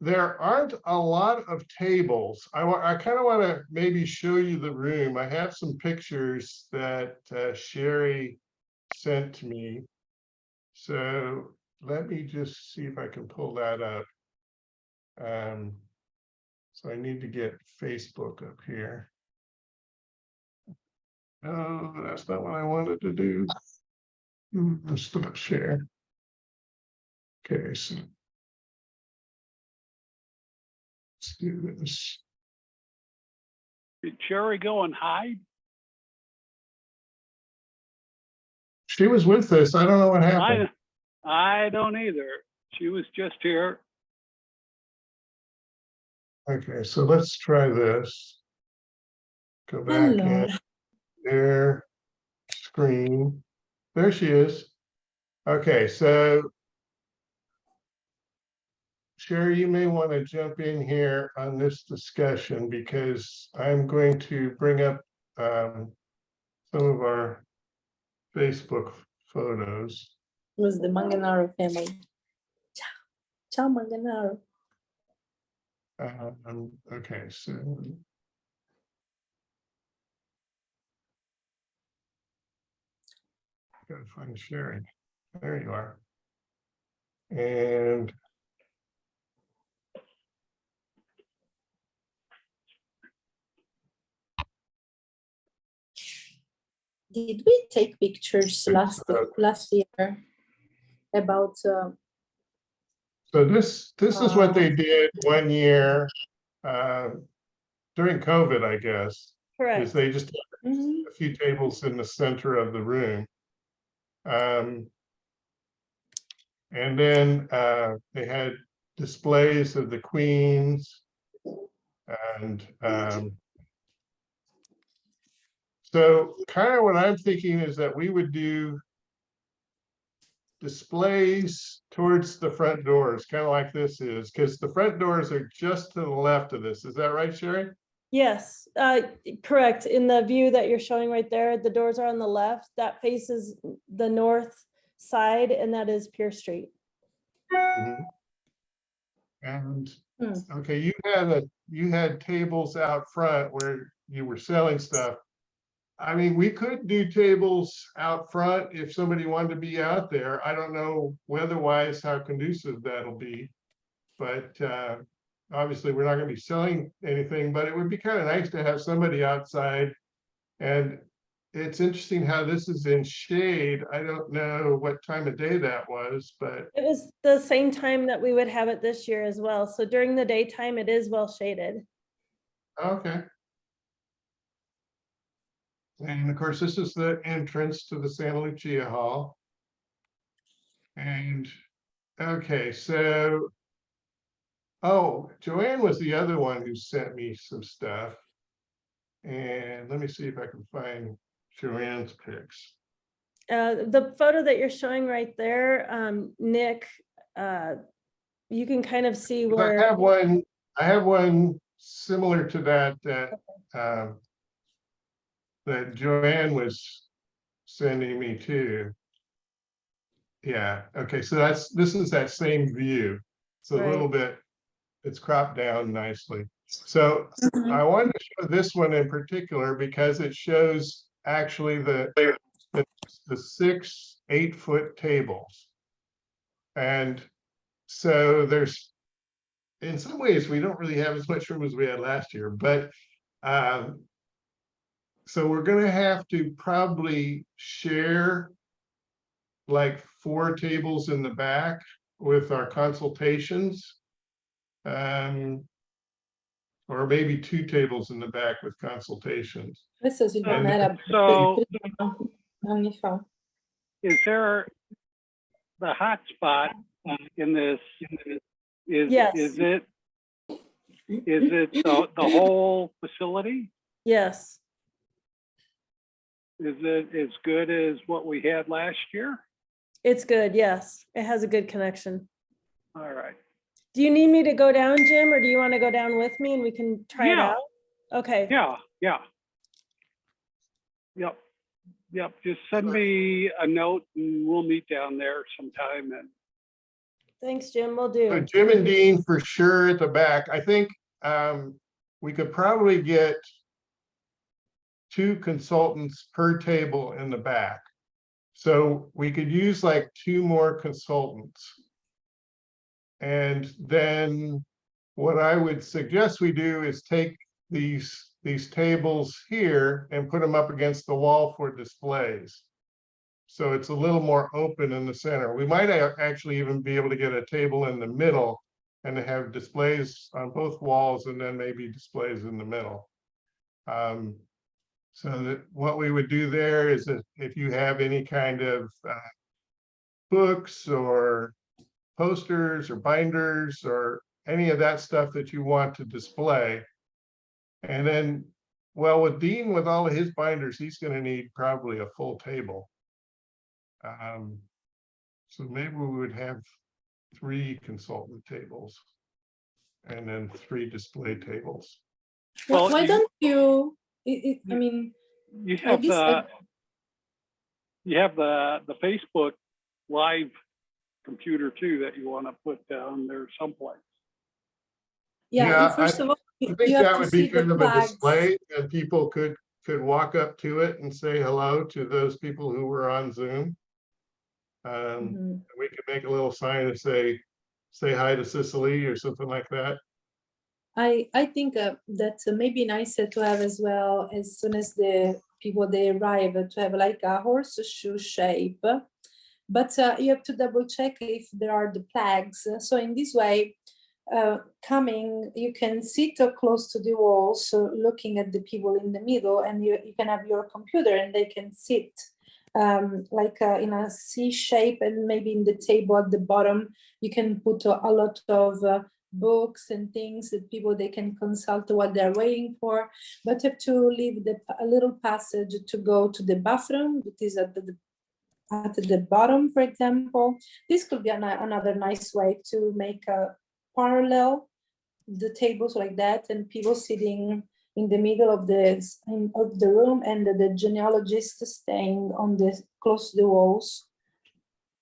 A: There aren't a lot of tables. I kind of want to maybe show you the room. I have some pictures that Sherry sent to me. So let me just see if I can pull that up. So I need to get Facebook up here. Oh, that's not what I wanted to do. Let's not share. Okay, so let's do this.
F: Did Sherry go and hide?
A: She was with us. I don't know what happened.
F: I don't either. She was just here.
A: Okay, so let's try this. Go back
C: Allora.
A: in there, screen. There she is. Okay, so Sherry, you may want to jump in here on this discussion because I'm going to bring up some of our Facebook photos.
C: It was the Manganaro family. Ciao. Ciao, Manganaro.
A: Okay, so gotta find Sherry. There you are. And
C: Did we take pictures last year about
A: so this is what they did one year during COVID, I guess. Is
C: correct.
A: they just had a few tables in the center of the room. And then they had displays of the queens and so kind of what I'm thinking is that we would do displays towards the front doors, kind of like this is, because the front doors are just to the left of this. Is that right, Sherry?
L: Yes, correct. In the view that you're showing right there, the doors are on the left. That faces the north side, and that is Pierce Street.
A: Mm-hmm. And okay, you had tables out front where you were selling stuff. I mean, we could do tables out front if somebody wanted to be out there. I don't know weather-wise how conducive that'll be. But obviously, we're not gonna be selling anything, but it would be kind of nice to have somebody outside. And it's interesting how this is in shade. I don't know what time of day that was, but
L: It was the same time that we would have it this year as well. So during the daytime, it is well shaded.
A: okay. And of course, this is the entrance to the Santa Lucia Hall. And, okay, so, oh, Joanne was the other one who sent me some stuff. And let me see if I can find Joanne's pics.
L: The photo that you're showing right there, Nick, you can kind of see where.
A: I have one similar to that, that Joanne was sending me to. Yeah, okay, so this is that same view. It's a little bit, it's cropped down nicely. So I wanted to show this one in particular because it shows actually the 6 8-foot tables. And so there's, in some ways, we don't really have as much room as we had last year, but so we're gonna have to probably share like 4 tables in the back with our consultations. Or maybe 2 tables in the back with consultations.
C: Questo si era
F: So
C: anni fa.
F: is there the hot spot in this?
L: Yes.
F: Is it the whole facility?
L: Yes,
F: Is it as good as what we had last year?
L: it's good. Yes, it has a good connection.
F: All right.
L: Do you need me to go down, Jim, or do you want to go down with me and we can try it
F: Yeah.
L: out? Okay.
F: Yeah. Yep. Just send me a note and we'll meet down there sometime. And
L: Thanks, Jim. We'll
A: So
L: do.
A: Jim and Dean for sure at the back. I think we could probably get 2 consultants per table in the back. So we could use like 2 more consultants. And then what I would suggest we do is take these tables here and put them up against the wall for displays. So it's a little more open in the center. We might actually even be able to get a table in the middle and have displays on both walls and then maybe displays in the middle. So that what we would do there is that if you have any kind of books or posters or binders or any of that stuff that you want to display. And then, well, with Dean, with all of his binders, he's going to need probably a full table. So maybe we would have 3 consultant tables and then 3 display tables.
F: Well,
C: Why don't you, I mean,
F: you have
C: I
F: the Facebook Live computer too that you want to put down there someplace.
C: yeah, first of all,
A: I think
C: you have
A: that
C: to
A: would be
C: see the
A: kind of a
C: flags.
A: display and people could walk up to it and say hello to those people who were on Zoom. We could make a little sign and say hi to Cicely or something like that.
C: I think that's maybe nicer to have as well, as soon as the people they arrive, to have like a horseshoe shape. But you have to double check if there are the flags. So in this way, coming, you can sit close to the wall, so looking at the people in the middle, and you can have your computer and they can sit like in a C shape, and maybe in the table at the bottom, you can put a lot of books and things that people they can consult while they're waiting for, but have to leave a little passage to go to the bathroom that is at the bottom, for example. This could be another nice way to make a parallel the tables like that, and people sitting in the middle of the room, and the genealogist staying on the close to the walls.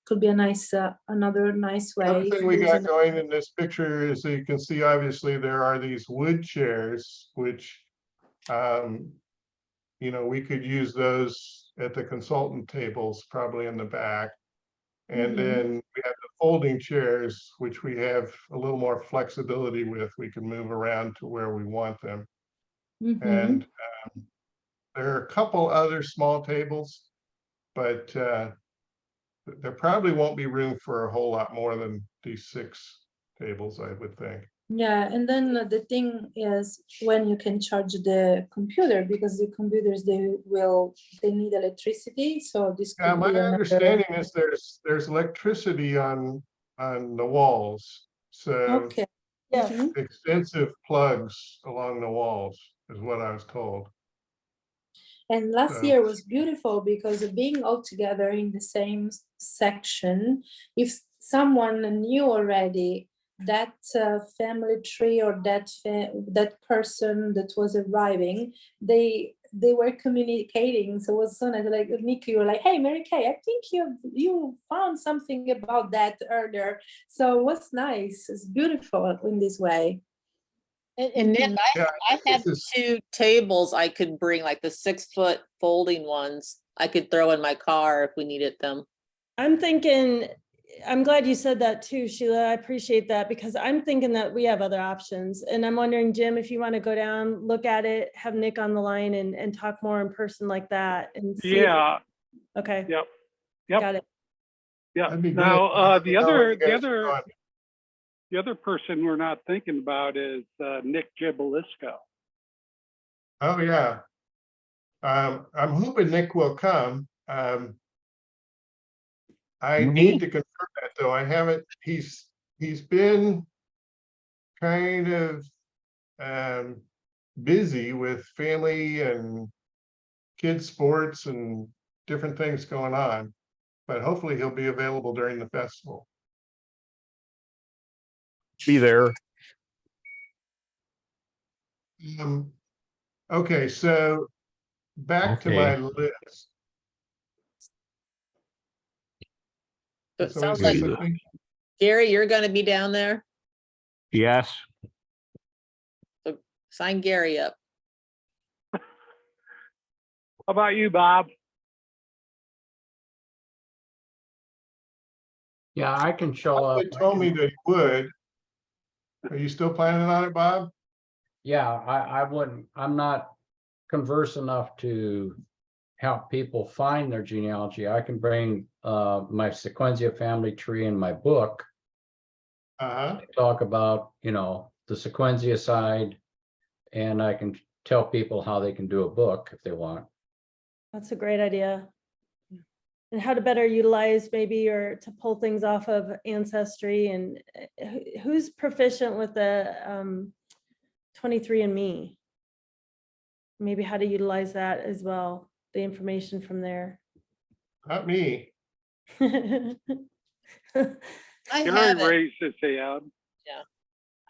C: Could be a nice another nice way.
A: Another thing we got going in this picture is, so you can see, obviously there are these wood chairs, which you know, we could use those at the consultant tables, probably in the back. And then we have the folding chairs, which we have a little more flexibility with. We can move around to where we want them. And there are a couple other small tables, but there probably won't be room for a whole lot more than these 6 tables, I would think.
C: Yeah, and then the thing is when you can charge the computer, because the computers they need electricity. So this
A: Yeah,
C: could
A: my
C: be another.
A: understanding is there's electricity on the walls. So
C: Okay.
L: Yes.
A: extensive plugs along the walls is what I was told.
C: And last
A: So-
C: year was beautiful because of being all together in the same section. If someone knew already that family tree or that person that was arriving, they were communicating. So it was so nice. Like Nikki, you were like, "Hey, Mary Kay, I think you found something about that earlier." So it was nice. It's beautiful in this way.
H: And Nick,
A: Yeah,
H: I have
A: this is-
H: 2 tables I could bring, like the 6-foot folding ones. I could throw in my car if we needed them.
L: I'm thinking, I'm glad you said that too, Sheila. I appreciate that because I'm thinking that we have other options. And I'm wondering, Jim, if you want to go down, look at it, have Nick on the line and talk more in person like that and see.
F: Yeah,
L: Okay.
F: yep, yep.
L: Got it.
F: yeah.
A: That'd be great.
F: Now, the
A: Know where you guys are
F: other
A: going.
F: the other person we're not thinking about is Nick Gibalisco.
A: Oh, yeah. I'm hoping Nick will come. I need to confirm that, though. I haven't, he's been kind of busy with family and kids sports and different things going on, but hopefully he'll be available during the festival.
M: Be there.
A: Okay, so back to my
M: Okay.
A: list.
H: So it
A: So
H: sounds
A: is
H: like,
A: this
M: Yeah.
A: a thing?
H: Gary, you're gonna be down there?
M: Yes.
H: Sign Gary up.
F: How about you, Bob?
K: Yeah, I can show up.
A: They told me they would. Are you still planning on it, Bob?
K: Yeah, I wouldn't, I'm not converse enough to help people find their genealogy. I can bring my sequentia family tree in my book,
A: Uh-huh.
K: talk about, you know, the sequentia side, and I can tell people how they can do a book if they want.
L: That's a great idea. And how to better utilize maybe or to pull things off of Ancestry and who's proficient with the 23andMe? Maybe how to utilize that as well, the information from there.
A: Not me.
H: I
F: Gary
H: have it.
F: raised his hand.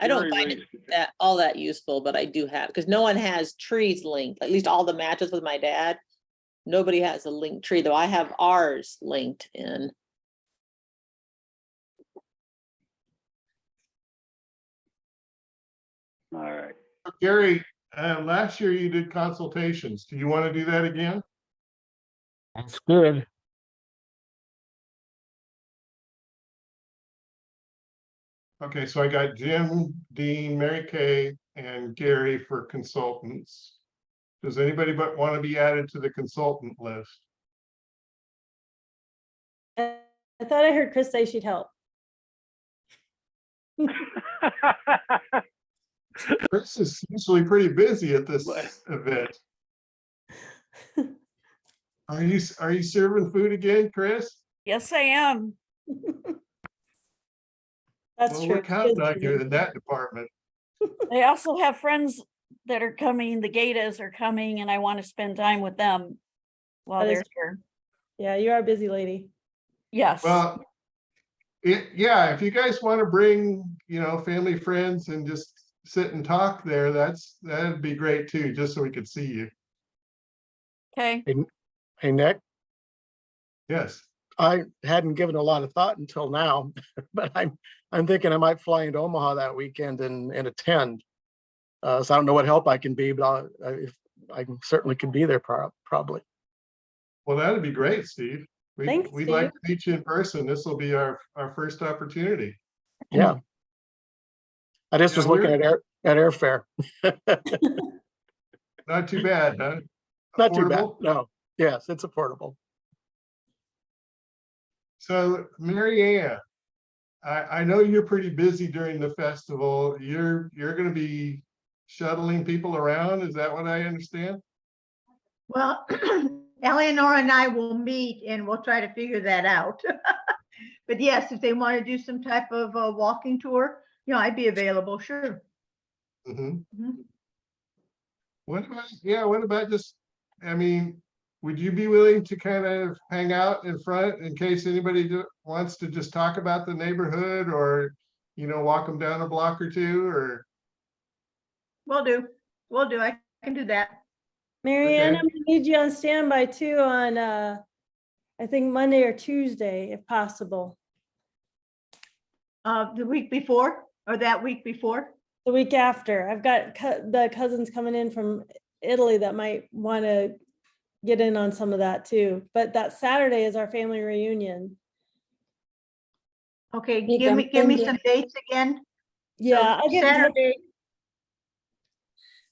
H: I don't
F: Gary
H: find it
F: raised his hand.
H: that all that useful, but I do have, because no one has trees linked, at least all the matches with my dad. Nobody has a linked tree, though I have ours linked in.
F: All right.
A: Gary, last year you did consultations. Do you want to do that again?
M: That's good.
A: Okay, so I got Jim, Dean, Mary Kay, and Gary for consultants. Does anybody but want to be added to the consultant list?
L: I thought I heard Chris say she'd help.
A: Chris is usually pretty busy at this event. Are you serving food again, Chris?
N: Yes, I am.
L: That's
A: Well,
L: true.
A: we're counting on you in that department.
N: I also have friends that are coming, the Gatas are coming, and I want to spend time with them while
L: That is
N: they're here.
L: Yeah, you are a busy lady.
N: Yes.
A: Well, yeah, if you guys want to bring, family, friends and just sit and talk there, that'd be great too, just so we could see you.
N: Okay.
I: Hey, Nick,
A: Yes.
I: I hadn't given a lot of thought until now, but I'm thinking I might fly into Omaha that weekend and attend. So I don't know what help I can be, but I certainly could be there probably.
A: Well, that'd be great, Steve.
L: Thanks,
A: We'd like
L: Steve.
A: to meet you in person. This will be our first opportunity.
I: Yeah. I just
A: Yeah,
I: was looking at airfare.
A: Not too bad, huh?
I: Not too bad.
A: Affordable?
I: No. Yes, it's affordable.
A: So, Mary Ann, I know you're pretty busy during the festival. You're going to be shuttling people around. Is that what I understand?
O: Well, Eleanor and I will meet and we'll try to figure that out. But yes, if they want to do some type of a walking tour, I'd be available, sure.
A: Mhm.
O: Mhm.
A: What about just, I mean, would you be willing to kind of hang out in front in case anybody wants to just talk about the neighborhood or, walk them down a block or two or?
O: Will do. I can do that.
L: Marianne,
A: Okay.
L: I'm gonna need you on standby too on, I think Monday or Tuesday, if possible.
O: The week before or that week before?
L: The week after. I've got the cousins coming in from Italy that might want to get in on some of that too. But that Saturday is our family reunion.
O: Okay,
C: Nick,
O: give
C: I'm
O: me
C: thinking-
O: some dates again.
L: Yeah,
O: So
L: I'll get in touch.
O: Saturday,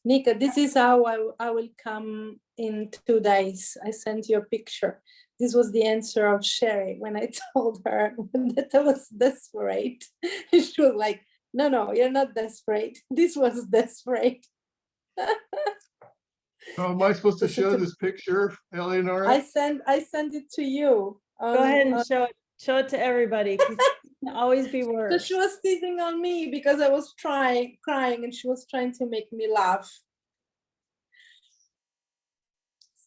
C: Nika, this is how I will come in 2 days. I sent you a picture. This was the answer of Sherry when I told her that I was desperate. She was like, no, you're not desperate. This was desperate.
A: Oh, am I supposed to
C: Just
A: show
C: to-
A: this picture, Eleonora?
C: I sent it to you.
L: Go ahead and show it to everybody. 'Cause it can always be
C: So
L: worse.
C: she was teasing on me because I was crying, and she was trying to make me laugh.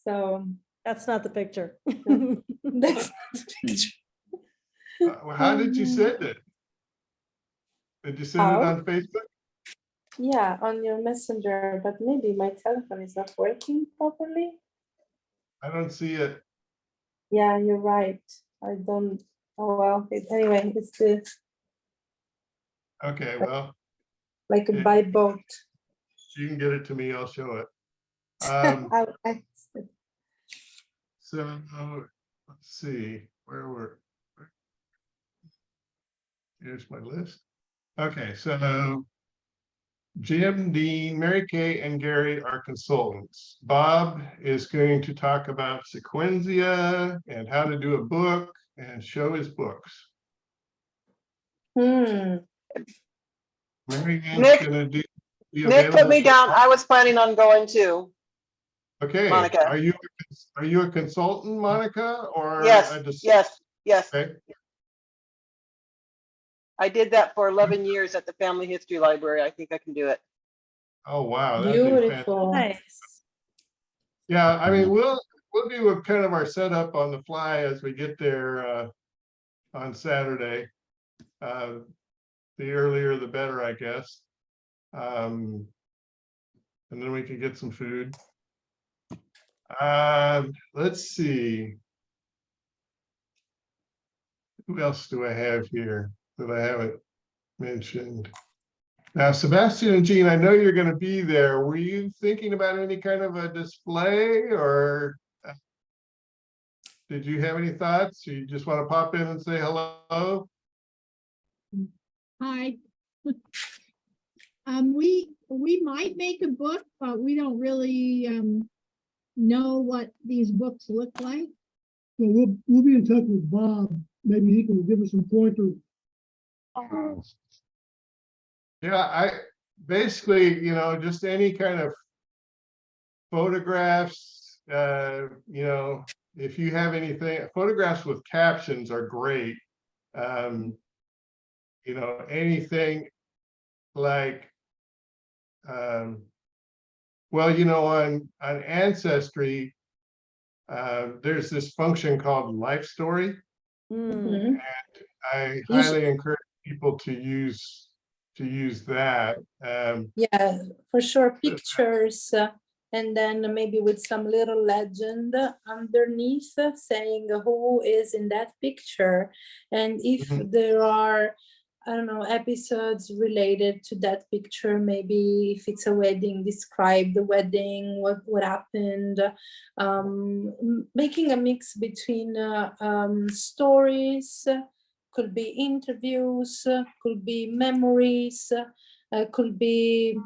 C: So
L: That's not the picture.
C: that's not the picture.
A: How did you send it? Did you send it
C: How?
A: on Facebook?
C: Yeah, on your messenger, but maybe my telephone is not working properly.
A: I don't see it.
C: Yeah, you're right. I don't. Oh well. Anyway, it's the
A: Okay, well,
C: like
A: Yeah.
C: by boat.
A: you can get it to me, I'll show it.
C: I-
A: So, let's see, here's my list. Okay, so Jim, Dean, Mary Kay, and Gary are consultants. Bob is going to talk about sequenzia and how to do a book and show his books.
C: Hmm.
A: Mary Ann's
G: Nick-
A: gonna be
G: Nick put me
A: available.
G: down. I was planning on going too.
A: Okay,
G: Monica.
A: are you a consultant, Monica, or?
G: Yes,
A: a dis-
G: yes.
A: Okay,
G: I did that for 11 years at the Family History Library. I think I can do it.
A: oh, wow. that'd be fantastic.
C: Beautiful.
L: Nice.
A: Yeah, I mean, we'll do a kind of our setup on the fly as we get there on Saturday. The earlier the better, I guess. And then we can get some food. Let's see. Who else do I have here that I haven't mentioned? Now, Sebastian and Jean, I know you're going to be there. Were you thinking about any kind of a display, or did you have any thoughts? You just want to pop in and say hello?
P: Hi. We might make a book, but we don't really know what these books look like.
Q: So we'll be in touch with Bob. Maybe he can give us some pointers.
A: Yeah, I basically, just any kind of photographs, if you have anything, photographs with captions are great. Anything like, on Ancestry, there's this function called Life Story.
C: Mhm.
A: I
C: You
A: highly encourage people to use that.
C: Yeah, for sure, pictures, and then maybe with some little legend underneath saying who is in that picture. And if
A: Mhm.
C: there are I don't know, episodes related to that picture. Maybe if it's a wedding, describe the wedding, what happened. Making a mix between stories, could be interviews, could be memories, could be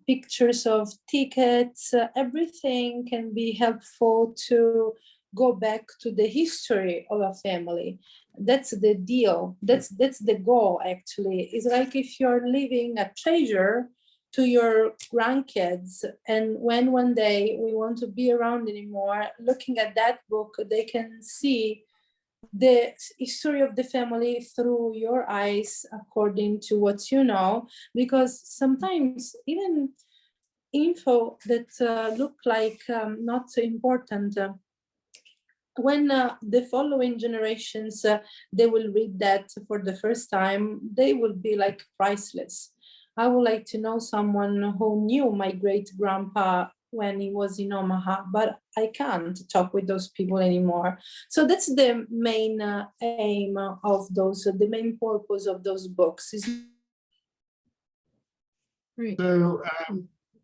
C: pictures of tickets. Everything can be helpful to go back to the history of a family. That's the deal. That's the goal, actually. It's like if you're leaving a treasure to your grandkids, and when one day we want to be around anymore, looking at that book, they can see the history of the family through your eyes, according to what you know, because sometimes even info that look like not important, when the following generations, they will read that for the first time, they will be like priceless. I would like to know someone who knew my great grandpa when he was in Omaha, but I can't talk with those people anymore. So that's the main aim of those, the main purpose of those books.
P: Great.
A: So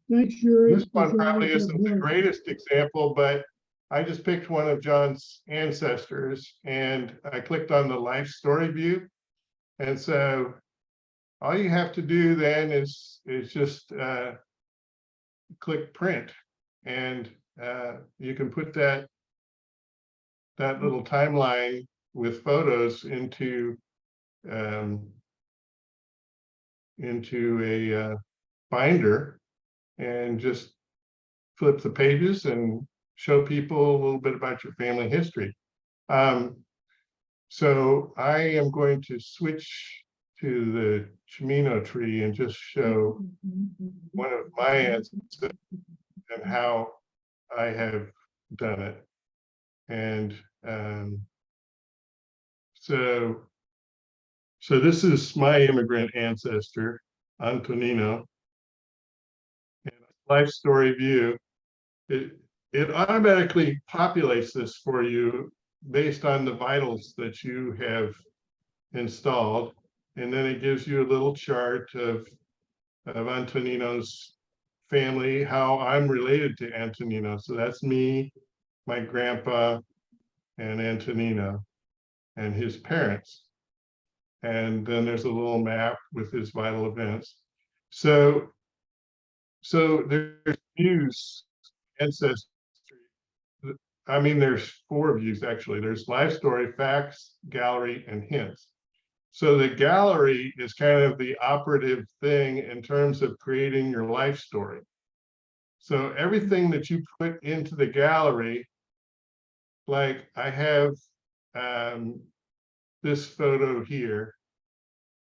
Q: Thanks, Sherry.
A: this one probably isn't the greatest example, but I just picked one of John's ancestors and I clicked on the life story view. And so all you have to do then is just click print, and you can put that little timeline with photos into a binder and just flip the pages and show people a little bit about your family history. So I am going to switch to the Chimino tree and just show one of my ancestors and how I have done it. And so this is my immigrant ancestor, Antonino. And life story view, it automatically populates this for you based on the vitals that you have installed. And then it gives you a little chart of Antonino's family, how I'm related to Antonino. So that's me, my grandpa, and Antonino, and his parents. And then there's a little map with his vital events. So there's views, ancestry. I mean, there's 4 views actually. There's life story, facts, gallery, and hints. So the gallery is kind of the operative thing in terms of creating your life story. So everything that you put into the gallery, like I have this photo here,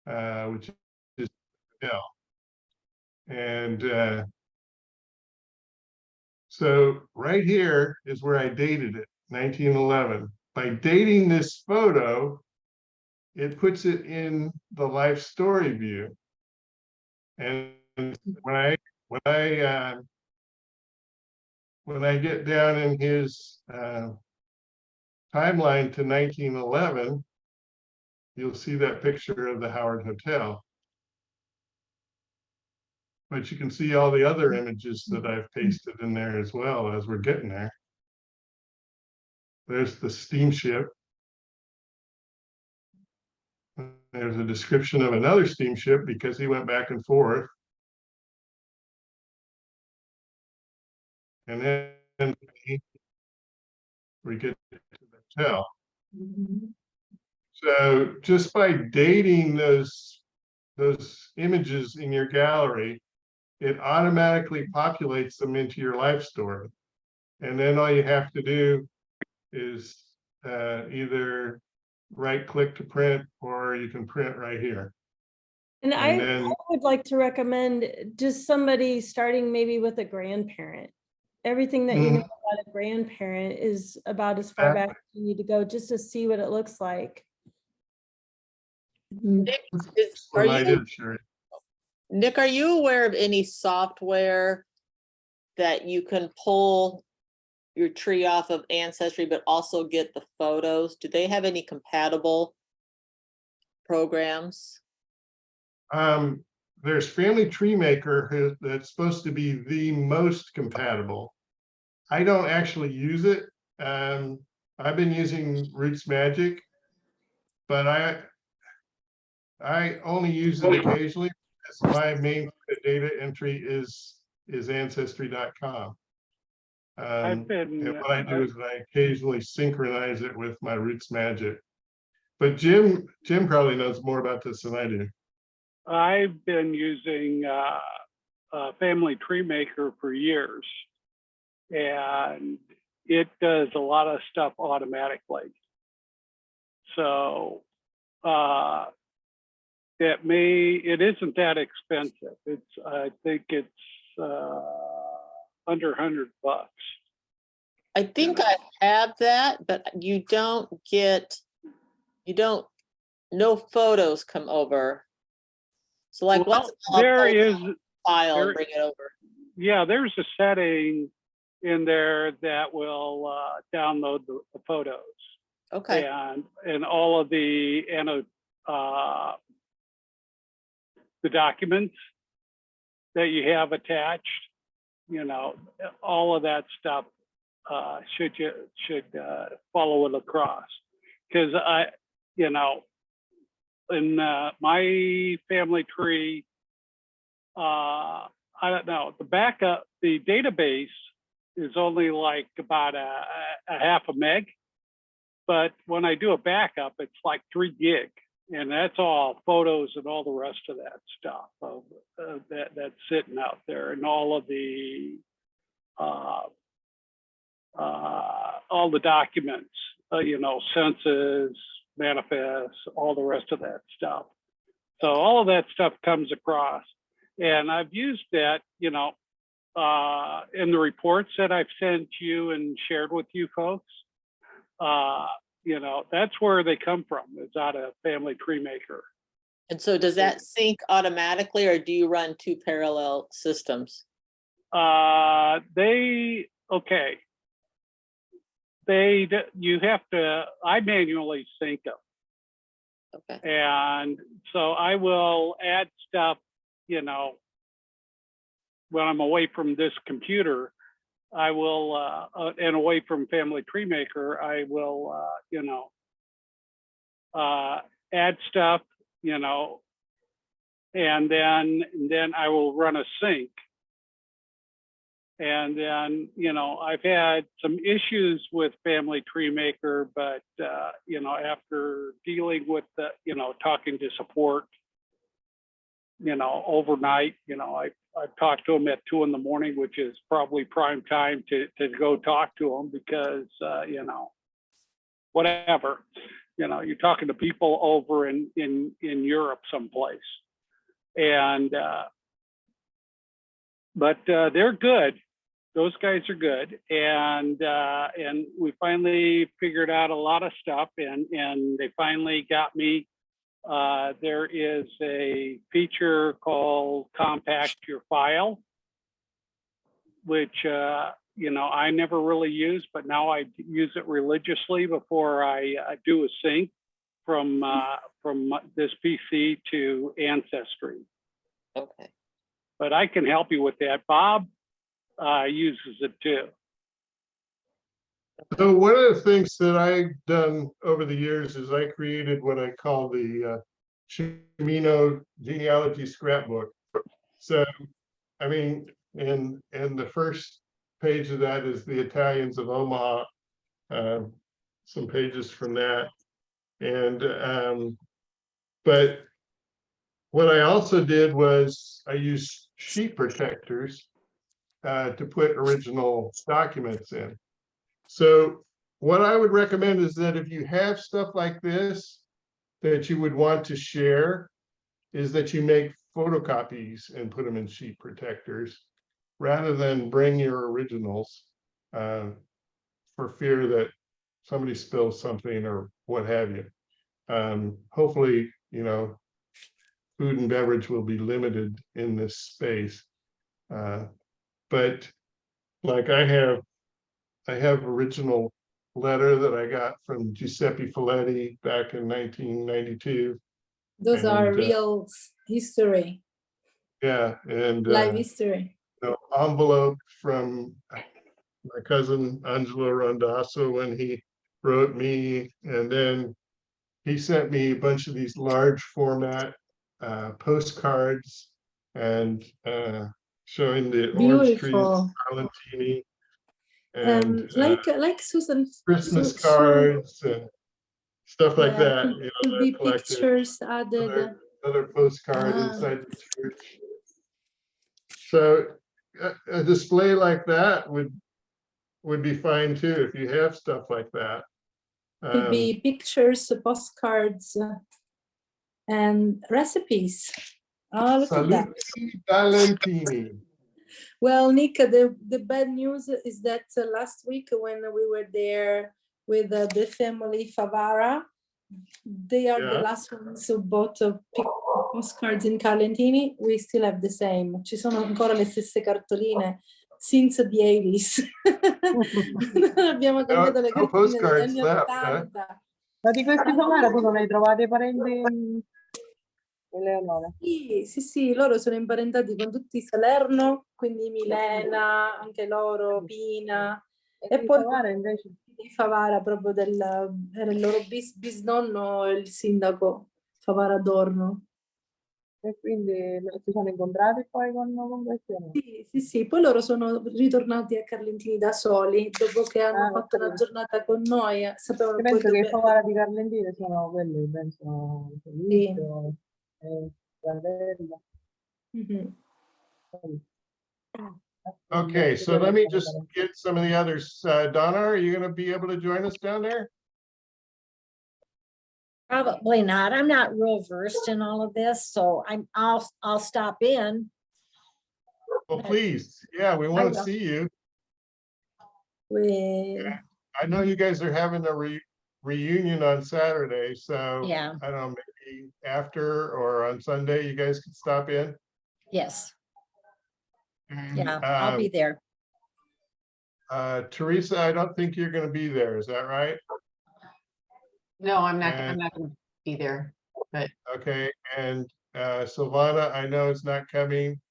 A: which is L. And so right here is where I dated it, 1911. By dating this photo, it puts it in the life story view. And when I get down in his timeline to 1911, you'll see that picture of the Howard Hotel. But you can see all the other images that I've pasted in there as well as we're getting there. There's the steamship. There's a description of another steamship because he went back and forth. And then we get to the hotel. So just by dating those images in your gallery, it automatically populates them into your life story. And then all you have to do is either right click to print, or you can print right here.
L: And I
A: then
L: would like to recommend just somebody starting maybe with a grandparent. Everything that you know about a grandparent is about as far back as you need to go just to see what it looks like.
H: Nick, are you aware of any software that you can pull your tree off of Ancestry, but also get the photos? Do they have any compatible programs?
A: there's Family Tree Maker that's supposed to be the most compatible. I don't actually use it. I've been using Roots Magic, but I only use it occasionally. My main data entry is ancestry.com. And what I do is I occasionally synchronize it with my Roots Magic. But Jim probably knows more about this than I do.
F: I've been using Family Tree Maker for years, and it does a lot of stuff automatically. So it isn't that expensive. I think it's under $100.
H: I think I have that, but no photos come over. So like
F: Well,
H: I'll
F: there
H: pull
F: is
H: the file
F: there-
H: and bring it over.
F: Yeah, there's a setting in there that will download the photos.
H: Okay.
F: And all of the documents that you have attached, all of that stuff should follow it across. Because in my family tree, I don't know, the database is only like about a half a meg, but when I do a backup, it's like 3 gig, and that's all photos and all the rest of that stuff that's sitting out there, and all of the documents, census, manifests, all the rest of that stuff. So all of that stuff comes across, and I've used that, in the reports that I've sent you and shared with you folks. That's where they come from. It's out of Family Tree Maker.
H: And so does that sync automatically, or do you run 2 parallel systems?
F: I manually sync them.
H: Okay.
F: And so I will add stuff, when I'm away from this computer, I will, and away from Family Tree Maker, I will, add stuff, and then I will run a sync. And then, I've had some issues with Family Tree Maker, but, after dealing with talking to support, overnight, I've talked to them at 2 in the morning, which is probably prime time to go talk to them because, whatever, you're talking to people over in Europe someplace. And, but they're good. Those guys are good. And we finally figured out a lot of stuff, and they finally got me. There is a feature called Compact Your File, which, I never really used, but now I use it religiously before I do a sync from this PC to Ancestry.
H: Okay.
F: But I can help you with that. Bob uses it too.
A: So one of the things that I've done over the years is I created what I call the Chimino genealogy scrapbook. So, I mean, and the first page of that is the Italians of Omaha, some pages from that. And, but what I also did was I used sheet protectors to put original documents in. So what I would recommend is that if you have stuff like this that you would want to share, is that you make photocopies and put them in sheet protectors rather than bring your originals for fear that somebody spills something or what have you. Hopefully, food and beverage will be limited in this space. But like I have original letter that I got from Giuseppe Folletti back in 1992.
C: Those are
A: And,
C: real history,
A: yeah, and
C: live history.
A: envelope from my cousin Angelo Rondasso when he wrote me, and then he sent me a bunch of these large format postcards and showing the orange trees,
C: Beautiful.
A: Carlentini, and
C: Like Susan.
A: Christmas
C: Sure.
A: cards and stuff like
C: Yeah,
A: that.
C: could
A: You know,
C: could
A: that
C: be
A: I collected.
C: pictures added.
A: Another postcard
C: Ah.
A: inside the church. So a display like that would be fine too, if you have stuff like that.
C: Could be pictures, postcards, and recipes. Oh, look at that.
A: Carlentini.
C: Well, Nick, the bad news is that last week when we were there with the family Favara, they are the
A: Yeah.
C: last ones who bought postcards in Carlentini. We still have the same. Ci sono ancora le stesse cartoline since the 80s. Abbiamo cambiato le
A: No
C: cartoline degli
A: postcards
C: anni
A: left,
C: 80.
G: Ma di questi Favara tu non hai trovati parenti in Eleonora?
C: Sì, loro sono imparentati con tutti i Salerno, quindi Milena, anche loro, Pina, e poi
G: Favara invece?
C: di Favara, proprio era il loro bisnonno, il sindaco Favara Adorno.
G: E quindi si sono incontrati poi con questi?
C: Sì, poi loro sono ritornati a Carlentini da soli, dopo che hanno fatto una
G: capito.
C: giornata con noi, sapevano poi
G: Penso che i
C: dove...
G: Favara di Carlentini sono quelli, penso, Felicio, Fratello.
C: Mhm.
A: Okay, so let me just get some of the others. Donna, are you going to be able to join us down there?
E: Probably not. I'm not real versed in all of this, so I'll stop in.
A: Well, please. Yeah, we want to
E: will.
A: see you.
C: We...
A: I know you guys are having a reunion on Saturday, so
E: Yeah.
A: I don't know, maybe after or on Sunday, you guys can stop in.
E: Yes.
A: And,
E: Yeah, I'll be there.
A: Teresa, I don't think you're going to be there. Is that right?
R: No, I'm not
A: And-
R: going to be there, but
A: Okay, and Silvana, I know is not coming.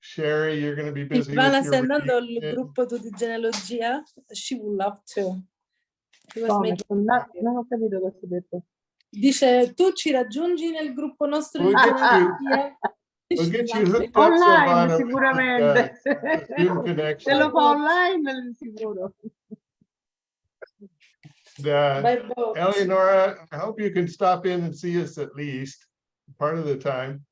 A: Sherry, you're going to be busy
C: Ivana,
A: with
C: stai
A: your
C: andando al
A: reunion.
C: gruppo di genealogia? She would love to. She was
G: No,
C: making-
G: non ho capito cosa hai detto.
C: Dice, tu ci raggiungi nel gruppo nostro di
A: We'll get you-
C: genealogia?
A: We'll get you
C: She's
A: hooked up,
G: Online
A: Silvana, with
G: sicuramente.
A: the Zoom
G: Se
A: connection.
G: lo fa online sicuro.
C: By boat.
A: Eleonora, I hope you can stop in and see us at least part of the time.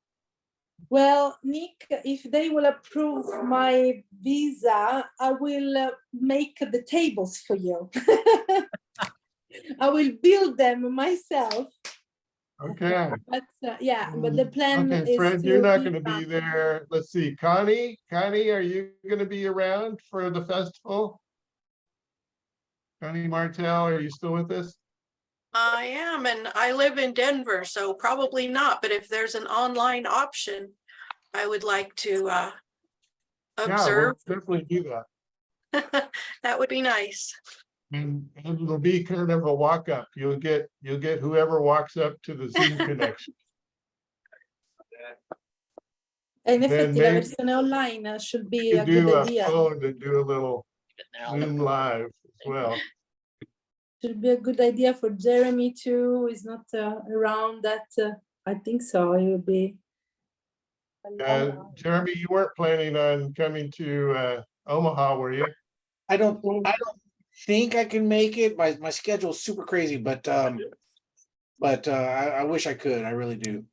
C: Well, Nick, if they will approve my visa, I will make the tables for you. I will build them myself.
A: Okay.
C: But yeah, but the plan
A: Okay,
C: is
A: Fred,
C: to
A: you're not
C: be
A: going to be
C: back.
A: there. Let's see, Connie, are you going to be around for the festival? Connie Martel, are you still with us?
S: I am, and I live in Denver, so probably not, but if there's an online option, I would like to
A: Yeah,
S: observe.
A: we'll definitely do that.
S: That would be nice.
A: And it'll be kind of a walk up. You'll get whoever walks up to the Zoom connection.
C: E in
A: Then
C: effetti la
A: maybe
C: versione online should be
A: you
C: a
A: do
C: good
A: a
C: idea.
A: phone to do a little Zoom live as well.
C: Should be a good idea for Jeremy too. He's not around that. I think so. It will be.
A: Jeremy, you weren't planning on coming to Omaha, were you?
T: I don't think I can make it. My schedule is super crazy, but I wish I could. I really do.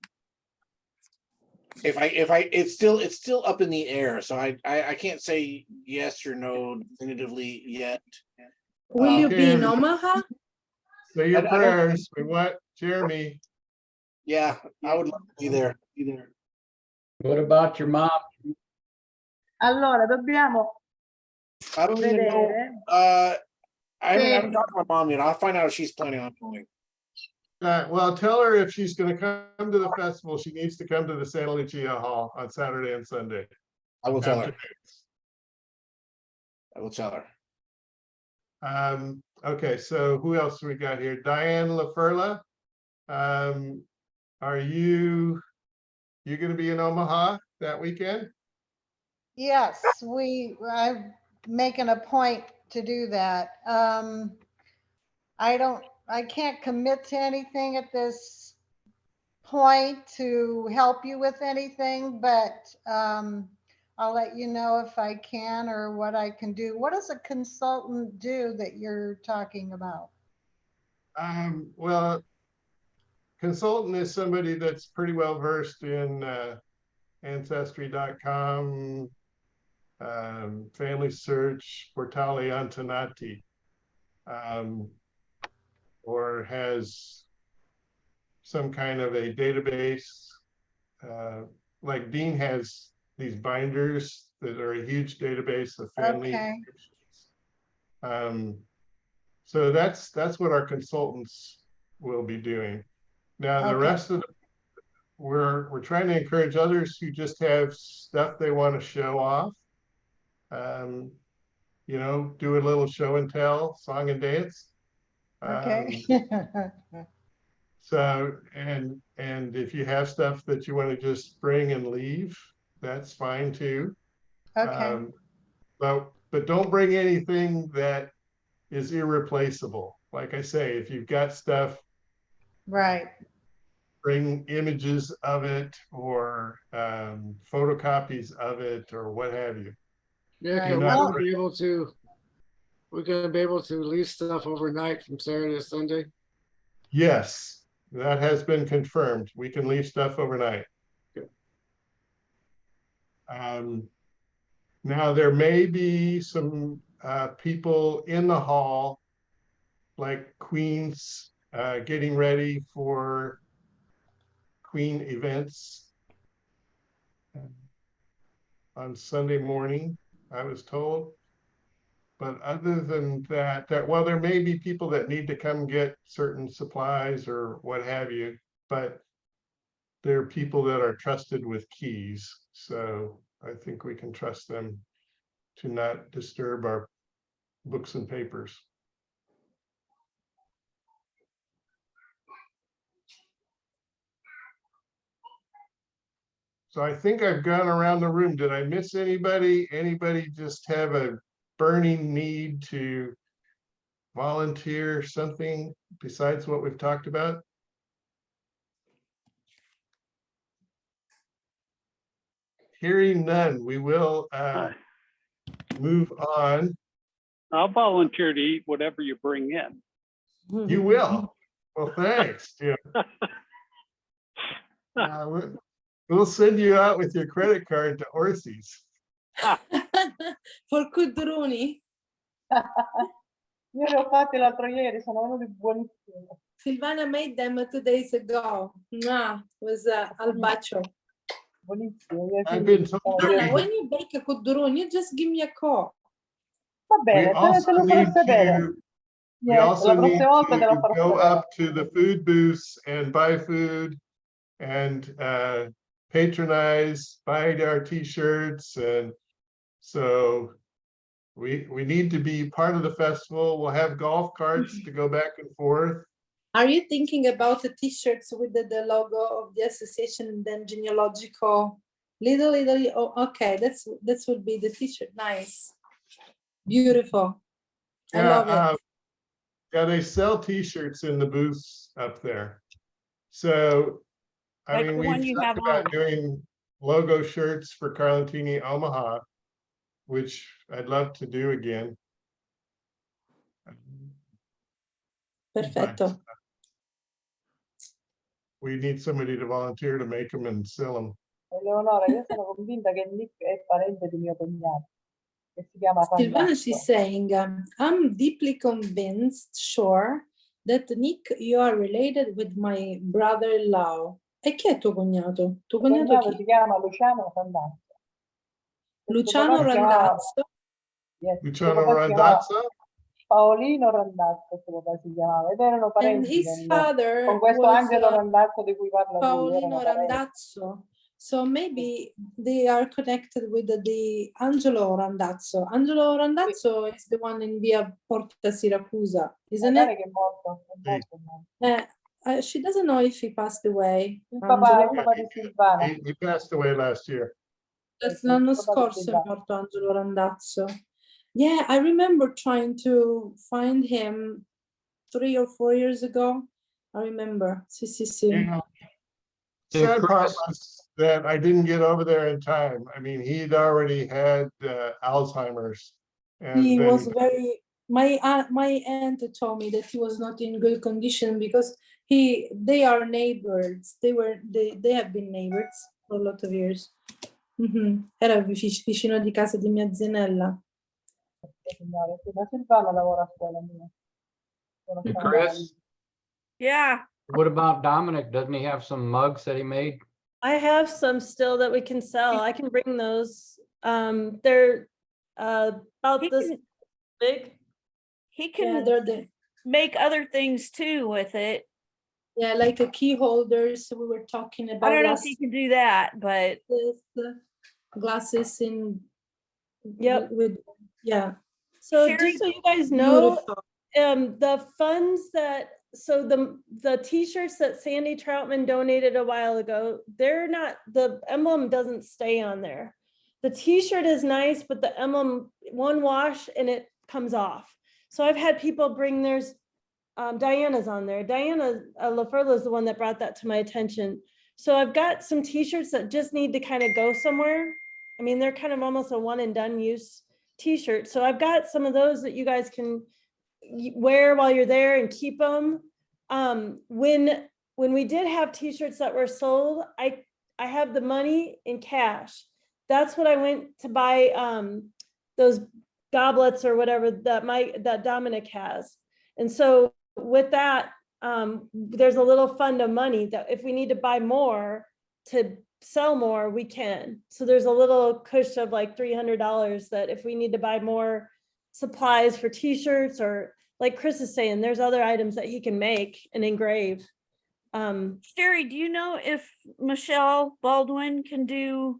T: It's still up in the air, so I can't say yes or no definitively yet.
C: Will you be in
A: Okay.
C: Omaha?
A: Say your
T: I don't-
A: prayers. We want Jeremy.
T: Yeah, I would love to be there.
K: What about your mom?
G: Allora, dobbiamo
T: I don't even know.
G: vedere.
T: I haven't talked to my mom yet. I'll find out if she's planning on going.
A: Well, tell her if she's going to come to the festival, she needs to come to the Santa Lucia Hall on Saturday and Sunday.
T: I will tell her.
A: afternoons.
T: I will tell her.
A: Okay, so who else we got here? Diane LaFerla. are you gonna be in Omaha that weekend?
J: Yes, I'm making a point to do that. I can't commit to anything at this point to help you with anything, but I'll let you know if I can or what I can do. What does a consultant do that you're talking about?
A: Well, consultant is somebody that's pretty well versed in Ancestry.com, Family Search, Portale Antenati, or has some kind of a database. Like Dean has these binders that are a huge database of family.
J: Okay.
A: So that's what our consultants will be doing. Now the
J: Okay.
A: rest of the, we're trying to encourage others who just have stuff they want to show off. You know, do a little show and tell, song and dance.
J: Okay.
A: So, and if you have stuff that you want to just bring and leave, that's fine too.
J: Okay.
A: But don't bring anything that is irreplaceable. Like I say, if you've got stuff,
J: Right.
A: bring images of it or photocopies of it or what have you.
Q: Yeah,
J: Right.
A: Do
Q: we're
A: not
Q: gonna
A: bring-
Q: be able to, we're gonna be able to leave stuff overnight from Saturday to Sunday.
A: Yes, that has been confirmed. We can leave stuff overnight. Now there may be some people in the hall, like queens, getting ready for queen events on Sunday morning, I was told. But other than that, well, there may be people that need to come get certain supplies or what have you, but there are people that are trusted with keys. So I think we can trust them to not disturb our books and papers. So I think I've gone around the room. Did I miss anybody? Anybody just have a burning need to volunteer something besides what we've talked about? Hearing none, we will move on.
F: I'll volunteer to eat whatever you bring in.
A: You will. Well, thanks, Jim. We'll send you out with your credit card to Orsi's.
C: For Kudruni.
G: Io li ho fatti l'altro ieri, sono venuti buonissimi.
C: Silvana made them 2 days ago. Mwah, was al bacio.
G: Buonissimi.
A: I've been told that
C: Silvana, when you bake a kudruni, you just give me a call.
G: Va
A: we
G: bene,
A: also
G: te lo farò
A: need
G: sapere.
A: to, we
G: Yes,
A: also
G: la
A: need
G: prossima volta te lo
A: to
G: farò
A: go
G: sapere.
A: up to the food booths and buy food and patronize, buy our t-shirts. And so we need to be part of the festival. We'll have golf carts to go back and forth.
C: Are you thinking about the t-shirts with the logo of the association and then genealogical? Little, oh, okay, that would be the t-shirt. Nice. Beautiful. I love it.
A: Yeah, they sell t-shirts in the booths up there. So, I
N: Like
A: mean,
N: the one
A: we've
N: you
A: talked
N: have
A: about
N: on.
A: doing logo shirts for Carlentini Omaha, which I'd love to do again.
C: Perfetto.
A: But we need somebody to volunteer to make them and sell them.
G: Eleonora, io sono convinta che Nick è parente di mio cognato, che si chiama
C: Silvana,
G: Randazzo.
C: she's saying, I'm deeply convinced, sure, that Nick, you are related with my brother-in-law. E chi è tuo cognato? Tuo
G: Mio
C: cognato
G: cognato
C: chi?
G: si chiama Luciano Randazzo.
C: Luciano Randazzo.
G: Yes,
A: Luciano
G: suo papà si chiamava
A: Randazzo?
G: Paolino Randazzo, suo papà si chiamava, ed erano
C: And
G: parenti
C: his father
G: con questo
C: was
G: Angelo Randazzo di cui parla lui, erano
C: Paolino
G: parenti.
C: Randazzo. So maybe they are connected with the Angelo Randazzo. Angelo Randazzo is the one in via Porta Siracusa, isn't
G: Magari
C: it?
G: che è morto, è morto.
C: She doesn't know if he passed away.
G: Il
C: Angelo.
G: papà di Silvana.
A: He passed away last year.
C: L'anno scorso è morto Angelo Randazzo. Yeah, I remember trying to find him 3 or 4 years ago. I remember. Sì, sì, sì.
A: Yeah.
K: Hey,
A: Sad part
K: Chris.
A: was that I didn't get over there in time. I mean, he'd already had Alzheimer's. And
C: He
A: then
C: was very, my aunt told me that he was not in good condition because they are neighbors. They have been neighbors for a lot of years. Era vicino di casa di mia zenella.
G: Signore, sì, ma Silvana lavora a scuola mia.
K: Hey, Chris,
N: Yeah,
K: what about Dominic? Doesn't he have some mugs that he made?
L: I have some still that we can sell. I can bring those. They're about
N: He
L: this
N: can-
L: big.
N: he
C: Yeah,
N: can
C: they're the
N: make other things too with it.
C: yeah, like a key holders we were talking about.
N: I don't know if he can do that, but
C: Glasses in.
L: Yep.
C: With yeah.
L: So
N: Sherry-
L: just so you guys know,
C: Beautiful.
L: the funds that, so the t-shirts that Sandy Troutman donated a while ago, they're not, the emblem doesn't stay on there. The t-shirt is nice, but the emblem, one wash and it comes off. So I've had people bring theirs, Diana's on there. Diana LaFerla is the one that brought that to my attention. So I've got some t-shirts that just need to kind of go somewhere. I mean, they're kind of almost a one and done use t-shirt. So I've got some of those that you guys can wear while you're there and keep them. When we did have t-shirts that were sold, I have the money in cash. That's what I went to buy those goblets or whatever that Dominic has. And so with that, there's a little fund of money that if we need to buy more to sell more, we can. So there's a little cushion of like $300 that if we need to buy more supplies for t-shirts, or like Chris is saying, there's other items that he can make and engrave.
N: Sherry, do you know if Michelle Baldwin can do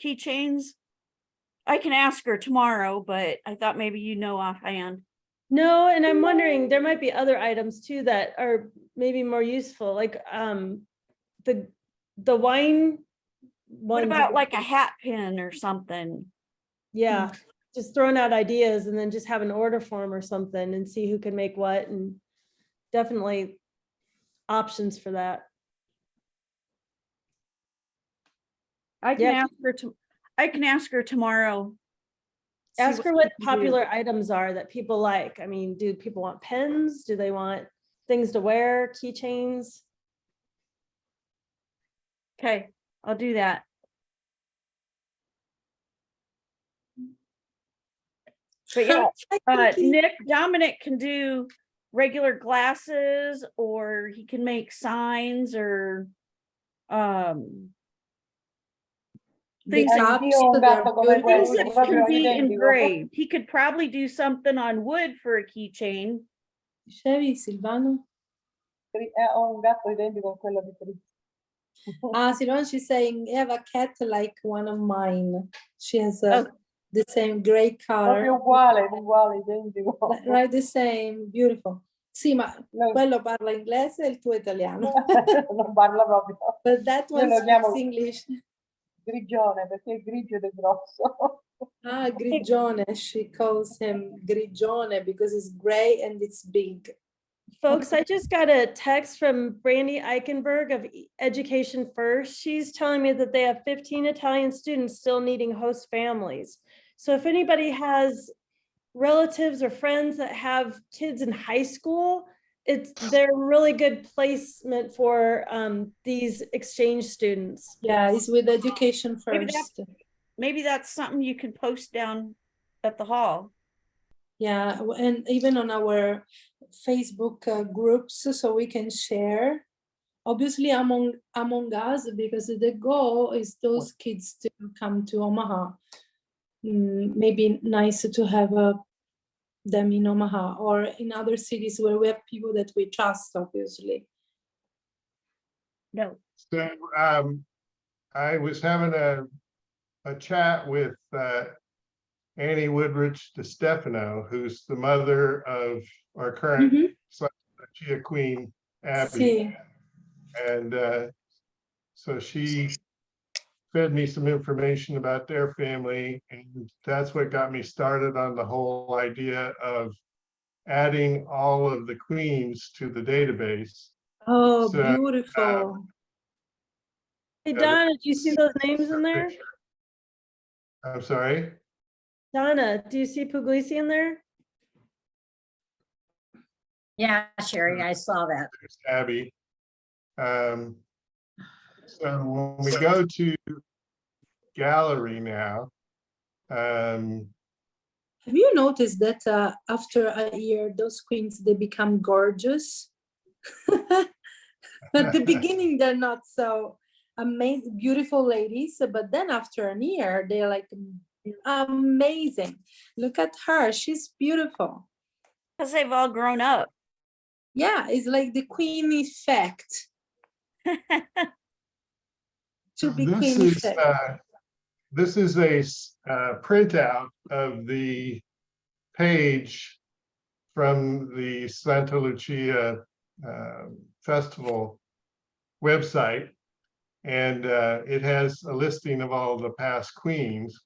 N: keychains? I can ask her tomorrow, but I thought maybe you know offhand.
L: No, and I'm wondering, there might be other items too that are maybe more useful, like the wine.
N: What about like a hat pin or something?
L: Yeah, just throwing out ideas and then just have an order form or something and see who can make what, and definitely options for that.
N: I can
L: Yeah.
N: ask her to. I can ask her tomorrow. see
L: Ask her what
N: she can do.
L: popular items are that people like. I mean, do people want pens? Do they want things to wear, keychains?
N: Okay, I'll do that. But yeah, Dominic can do regular glasses, or he can make signs, or things that can be engraved. He could probably do something on wood for a keychain.
C: Dicevi, Silvano?
G: Ho un gatto identico a quello di Chris.
C: Silvano, she's saying, I have a cat like one of mine. She has the same gray color.
G: Proprio uguale, identico.
C: Right, the same, beautiful. Sì, ma quello parla inglese e il tuo italiano.
G: Non parla proprio.
C: But that one speaks English.
G: Grigione, perché è grigio ed è grosso.
C: Grigione. She calls him Grigione because it's gray and it's big.
L: Folks, I just got a text from Brandy Eichenberg of Education First. She's telling me that they have 15 Italian students still needing host families. So if anybody has relatives or friends that have kids in high school, they're really good placement for these exchange students.
C: Yeah, it's with Education First.
N: Maybe that's something you can post down at the hall.
C: Yeah, and even on our Facebook groups, so we can share. Obviously among us, because the goal is those kids to come to Omaha. Maybe nice to have them in Omaha or in other cities where we have people that we trust, obviously.
N: No.
A: So I was having a chat with Annie Woodridge DeStefano, who's the mother of our current Lucia Queen, Abby.
C: See,
A: And so she fed me some information about their family, and that's what got me started on the whole idea of adding all of the queens to the database.
C: oh,
A: So,
C: beautiful.
L: Hey,
A: yeah,
L: Donna, do you see those names in there?
A: I'm sorry.
L: Donna, do you see Puglisi in there?
E: Yeah, Sherry, I saw that.
A: There's Abby. So when we go to gallery now,
C: Have you noticed that after a year, those queens, they become gorgeous? At the beginning, they're not so amazing, beautiful ladies, but then after a year, they're like amazing. Look at her, she's beautiful.
N: Because they've all grown up.
C: Yeah, it's like the queen effect. To be
A: this
C: queen
A: is
C: effect.
A: this is a printout of the page from the Santa Lucia festival website, and it has a listing of all the past queens.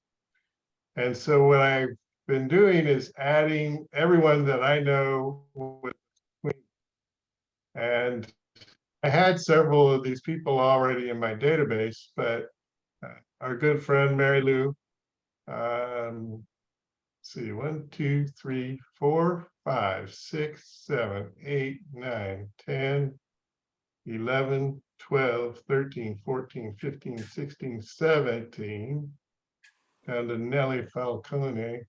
A: And so what I've been doing is adding everyone that I know with queen. And I had several of these people already in my database, but our good friend Mary Lou, let's see, 1, 2, 3, 4, 5, 6, 7, 8, 9, 10, 11, 12, 13, 14, 15, 16, 17, down to Nellie Falcone,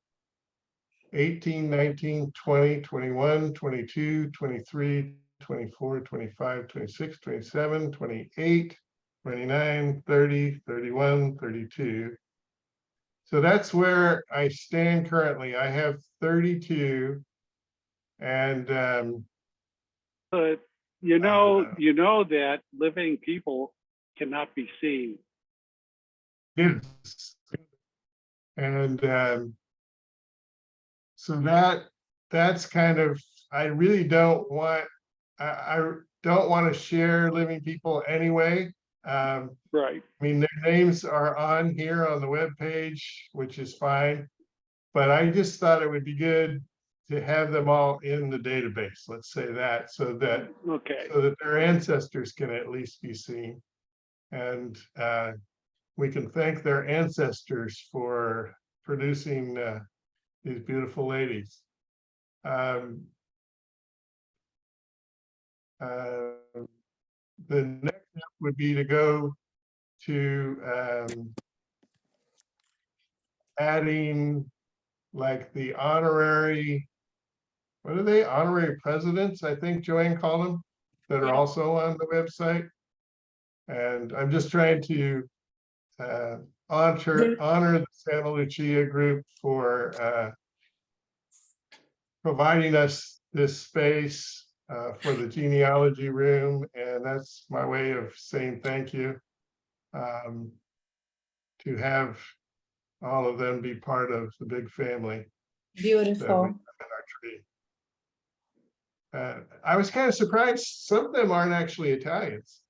A: 18, 19, 20, 21, 22, 23, 24, 25, 26, 27, 28, 29, 30, 31, 32. So that's where I stand currently. I have 32. And
F: But you know that living people cannot be seen.
A: yes. And so that's kind of, I really don't want, I don't want to share living people anyway.
F: Right.
A: I mean, their names are on here on the webpage, which is fine. But I just thought it would be good to have them all in the database, let's say that, so that their ancestors can at least be seen. And we can thank their ancestors for producing these beautiful ladies. The next step would be to go to adding like the honorary, what are they, honorary presidents, I think Joanne called them, that are also on the website. And I'm just trying to honor the Santa Lucia group for providing us this space for the genealogy room. And that's my way of saying thank you, to have all of them be part of the big family.
C: Beautiful.
A: I was kind of surprised some of them aren't actually Italians,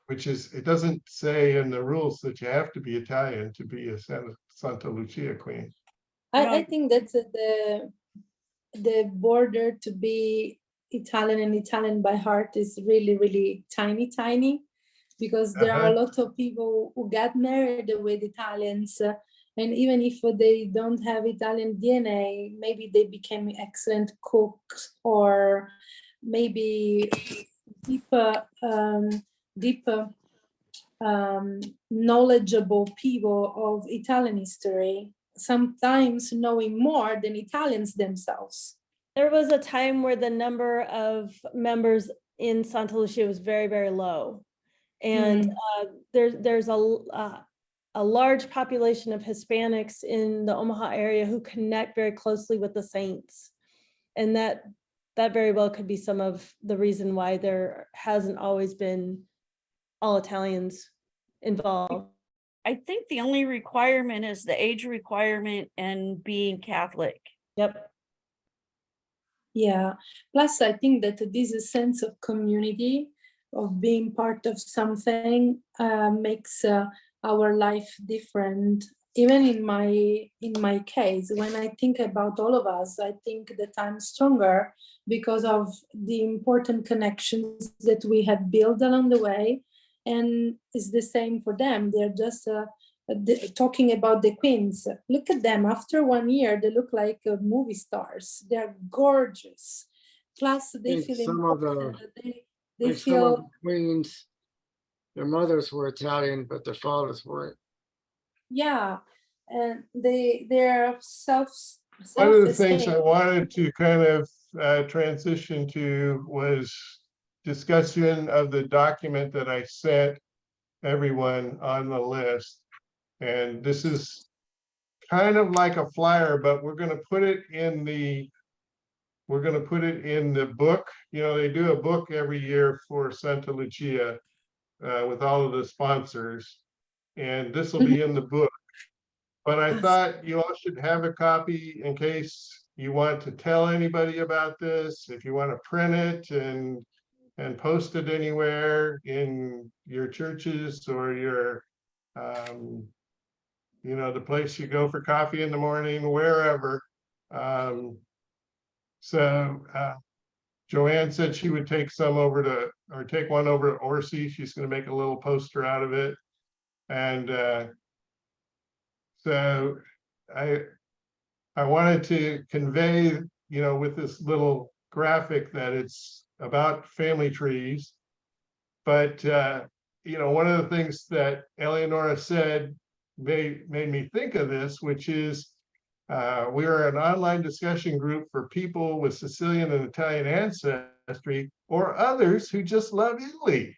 A: which is, it doesn't say in the rules that you have to be Italian to be a Santa Lucia queen.
C: I think that's the border to be Italian and Italian by heart is really, really tiny, because there are a lot of people who got married with Italians, and even if they don't have Italian DNA, maybe they became excellent cooks, or maybe deeper knowledgeable people of Italian history, sometimes knowing more than Italians themselves.
L: There was a time where the number of members in Santa Lucia was very, very low. And there's a large population of Hispanics in the Omaha area who connect very closely with the saints. And that very well could be some of the reason why there hasn't always been all Italians involved.
N: I think the only requirement is the age requirement and being Catholic.
L: Yep.
C: Yeah. Plus, I think that this sense of community, of being part of something, makes our life different. Even in my case, when I think about all of us, I think that I'm stronger because of the important connections that we have built along the way. And it's the same for them. They're just talking about the queens. Look at them. After 1 year, they look like movie stars. They're gorgeous. Plus, they
U: think
C: feel
U: some of the,
C: important. They
U: like some of
C: feel,
U: the queens, their mothers were Italian, but their fathers weren't.
C: yeah, and they're
A: One of the things I
C: self-esteem.
A: wanted to kind of transition to was discussion of the document that I sent everyone on the list. And this is kind of like a flyer, but we're going to put it in the book. You know, they do a book every year for Santa Lucia with all of the sponsors, and this will be in the book. But I thought you all should have a copy in case you want to tell anybody about this, if you want to print it and post it anywhere in your churches or your you know, the place you go for coffee in the morning, wherever. So Joanne said she would take some over to, or take one over to Orsi. She's going to make a little poster out of it. And so I wanted to convey, you know, with this little graphic that it's about family trees. But, you know, one of the things that Eleonora said made me think of this, which is we are an online discussion group for people with Sicilian and Italian ancestry or others who just love Italy.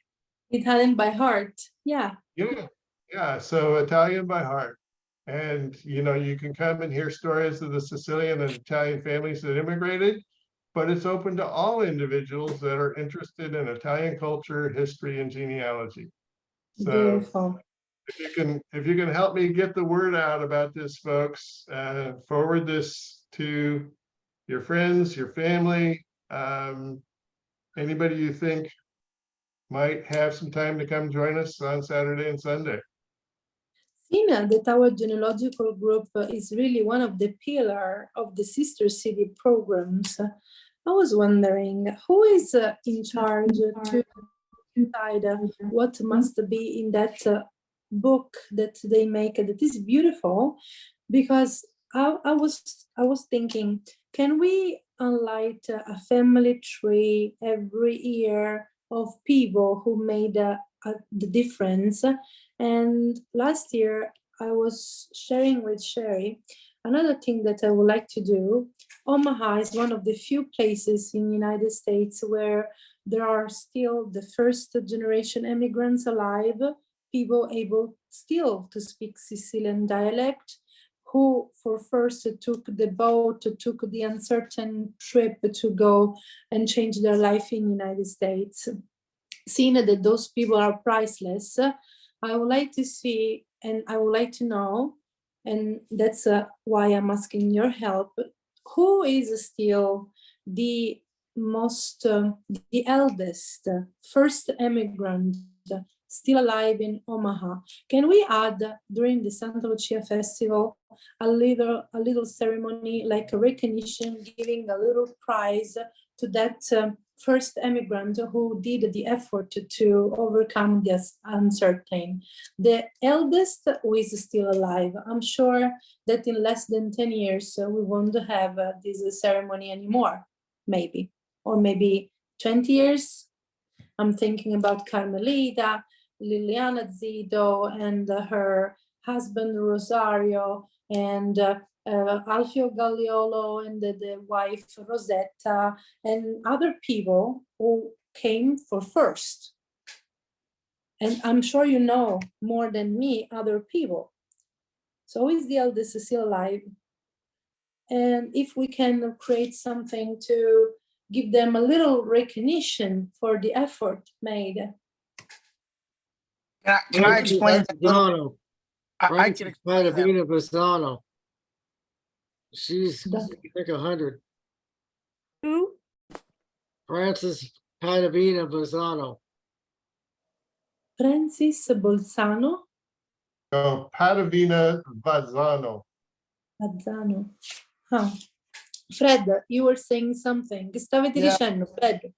C: Italian by heart. Yeah.
A: Yeah. So Italian by heart. And, you know, you can come and hear stories of the Sicilian and Italian families that immigrated, but it's open to all individuals that are interested in Italian culture, history, and genealogy. So
C: Beautiful.
A: if you can help me get the word out about this, folks, forward this to your friends, your family, anybody you think might have some time to come join us on Saturday and Sunday.
C: Sina, that our genealogical group is really one of the pillar of the sister city programs. I was wondering who is in charge to decide what must be in that book that they make that is beautiful, because I was thinking, can we unlight a family tree every year of people who made the difference? And last year I was sharing with Sherry another thing that I would like to do. Omaha is one of the few places in the United States where there are still the first generation immigrants alive, people able still to speak Sicilian dialect, who for first took the boat, took the uncertain trip to go and change their life in the United States. Seeing that those people are priceless, I would like to see, and I would like to know, and that's why I'm asking your help, who is still the most, the eldest, first immigrant still alive in Omaha? Can we add during the Santa Lucia festival a little ceremony, like a recognition, giving a little prize to that first immigrant who did the effort to overcome this uncertain? The eldest who is still alive. I'm sure that in less than 10 years, we won't have this ceremony anymore, maybe, or maybe 20 years. I'm thinking about Carmelita, Liliana Zito, and her husband Rosario, and Alfio Galliolo, and the wife Rosetta, and other people who came for first. And I'm sure you know more than me other people. So is the eldest still alive? And if we can create something to give them a little recognition for the effort made.
T: Can I explain that a little? I can explain that.
U: Basano. She's like 100.
N: Who?
U: Francis Padavina Bazzano.
C: Francis Bolzano.
A: No, Padavina Bazzano.
C: Bazzano. Ah. Fred, you were saying something. Che stavate
D: Yeah.
C: dicendo, Fred?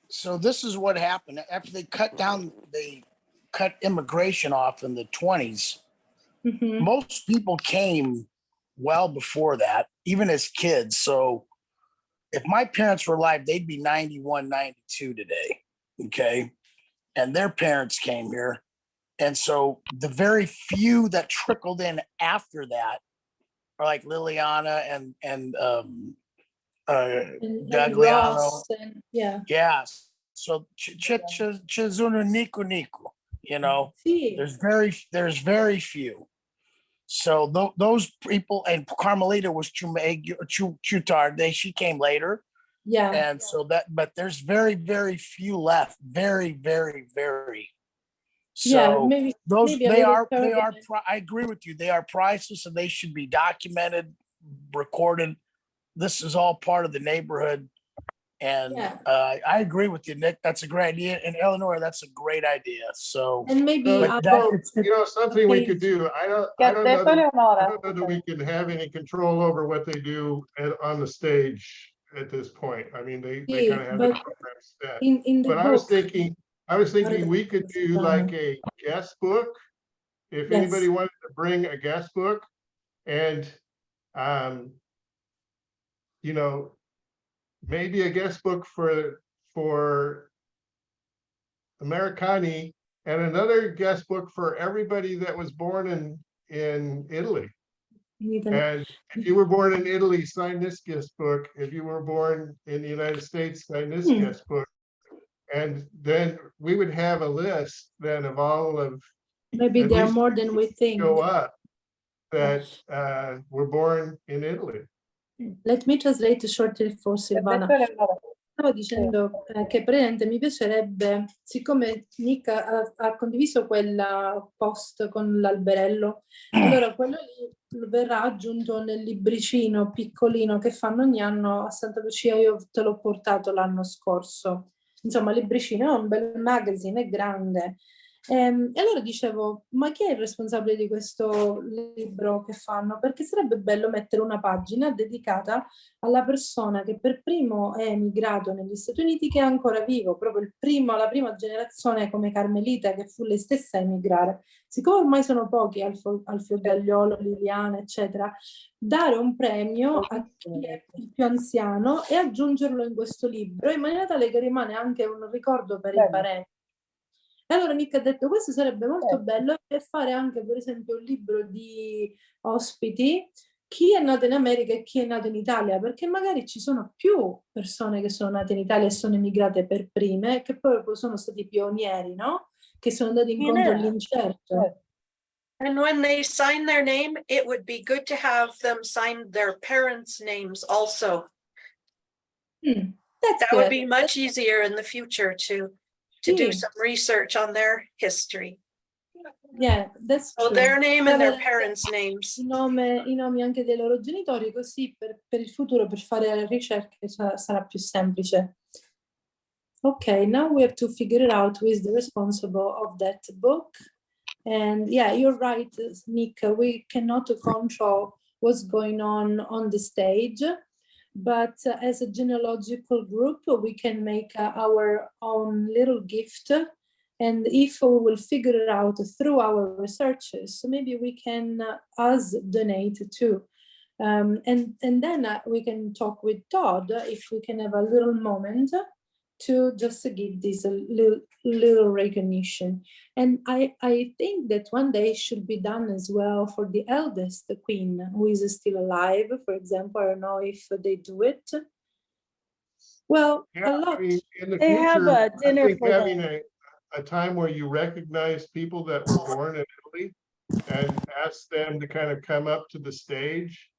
D: So this is what happened after they cut immigration off in the 20s.
C: Mhm.
D: Most people came well before that, even as kids. So if my parents were alive, they'd be 91, 92 today. Okay. And their parents came here. And so the very few that trickled in after that are like Liliana and
C: And
D: Gagliano.
C: Ross and yeah.
D: Yes. So Chizuna Niku Niku, you know,
C: Sì.
D: there's very few. So those people, and Carmelita was Chutar, she came later.
C: Yeah.
D: And so but there's very, very few left. Very, very, very.
C: Yeah,
D: So
C: maybe a
D: they
C: little
D: are,
C: further.
D: I agree with you. They are priceless and they should be documented, recorded. This is all part of the neighborhood. And
C: Yeah.
D: I agree with you, Nick. That's a great idea. And Eleanor, that's a great idea. So,
C: And maybe
D: but that,
A: You know, something we could do, I don't know that we can have any control over what they do on the stage at this point. I mean, they
C: Sì,
A: kind of have the
C: but
A: program set.
C: in the
A: But
C: book.
A: I was thinking we could do like a guest book. If
C: Yes.
A: anybody wanted to bring a guest book and, you know, maybe a guest book for Americani and another guest book for everybody that was born in Italy. And if you were born in Italy, sign this guest book. If you were born in the United States, sign this guest book. And then we would have a list then of all of
C: Maybe
A: at
C: there are
A: least
C: more than we think.
A: go up that were born in Italy.
C: Let me translate shortly for Silvana. Stavo dicendo che praticamente mi piacerebbe, siccome Nick ha condiviso quel post con l'alberello, allora quello lì verrà aggiunto nel libricino piccolino che fanno ogni anno a Santa Lucia. Io te l'ho portato l'anno scorso. Insomma, il libricino è un bel magazine, è grande. E allora dicevo, ma chi è il responsabile di questo libro che fanno? Perché sarebbe bello mettere una pagina dedicata alla persona che per primo è emigrato negli Stati Uniti, che è ancora vivo, proprio la prima generazione come Carmelita, che fu lei stessa a emigrare. Siccome ormai sono pochi, Alfio Gagliolo, Liliana, eccetera, dare un premio a chi è il più anziano e aggiungerlo in questo libro, in maniera tale che rimane anche un ricordo per i parenti. E allora Nick ha detto questo sarebbe molto bello per fare anche per esempio un libro di ospiti, chi è nato in America e chi è nato in Italia, perché magari ci sono più persone che sono nate in Italia e sono emigrate per prime, che poi sono stati pionieri, no? Che sono andati incontro all'incerto.
S: And when they sign their name, it would be good to have them sign their parents' names also.
C: That
S: would be much easier in the future to do some research on their history.
C: Yeah, that's
S: So
C: true.
S: their name and their parents' names.
C: I nomi anche dei loro genitori, così per il futuro, per fare ricerche sarà più semplice. Okay, now we have to figure it out who is the responsible of that book. And yeah, you're right, Nick, we cannot control what's going on the stage, but as a genealogical group, we can make our own little gift. And if we will figure it out through our researches, maybe we can us donate too. And then we can talk with Todd if we can have a little moment to just give this a little recognition. And I think that one day should be done as well for the eldest queen who is still alive, for example. I don't know if they do it. Well,
A: Yeah,
C: a lot.
A: I mean, in the
L: They have
A: future,
L: a dinner
A: I think
L: for
A: having
L: them.
A: a time where you recognize people that were born in Italy and ask them to kind of come up to the stage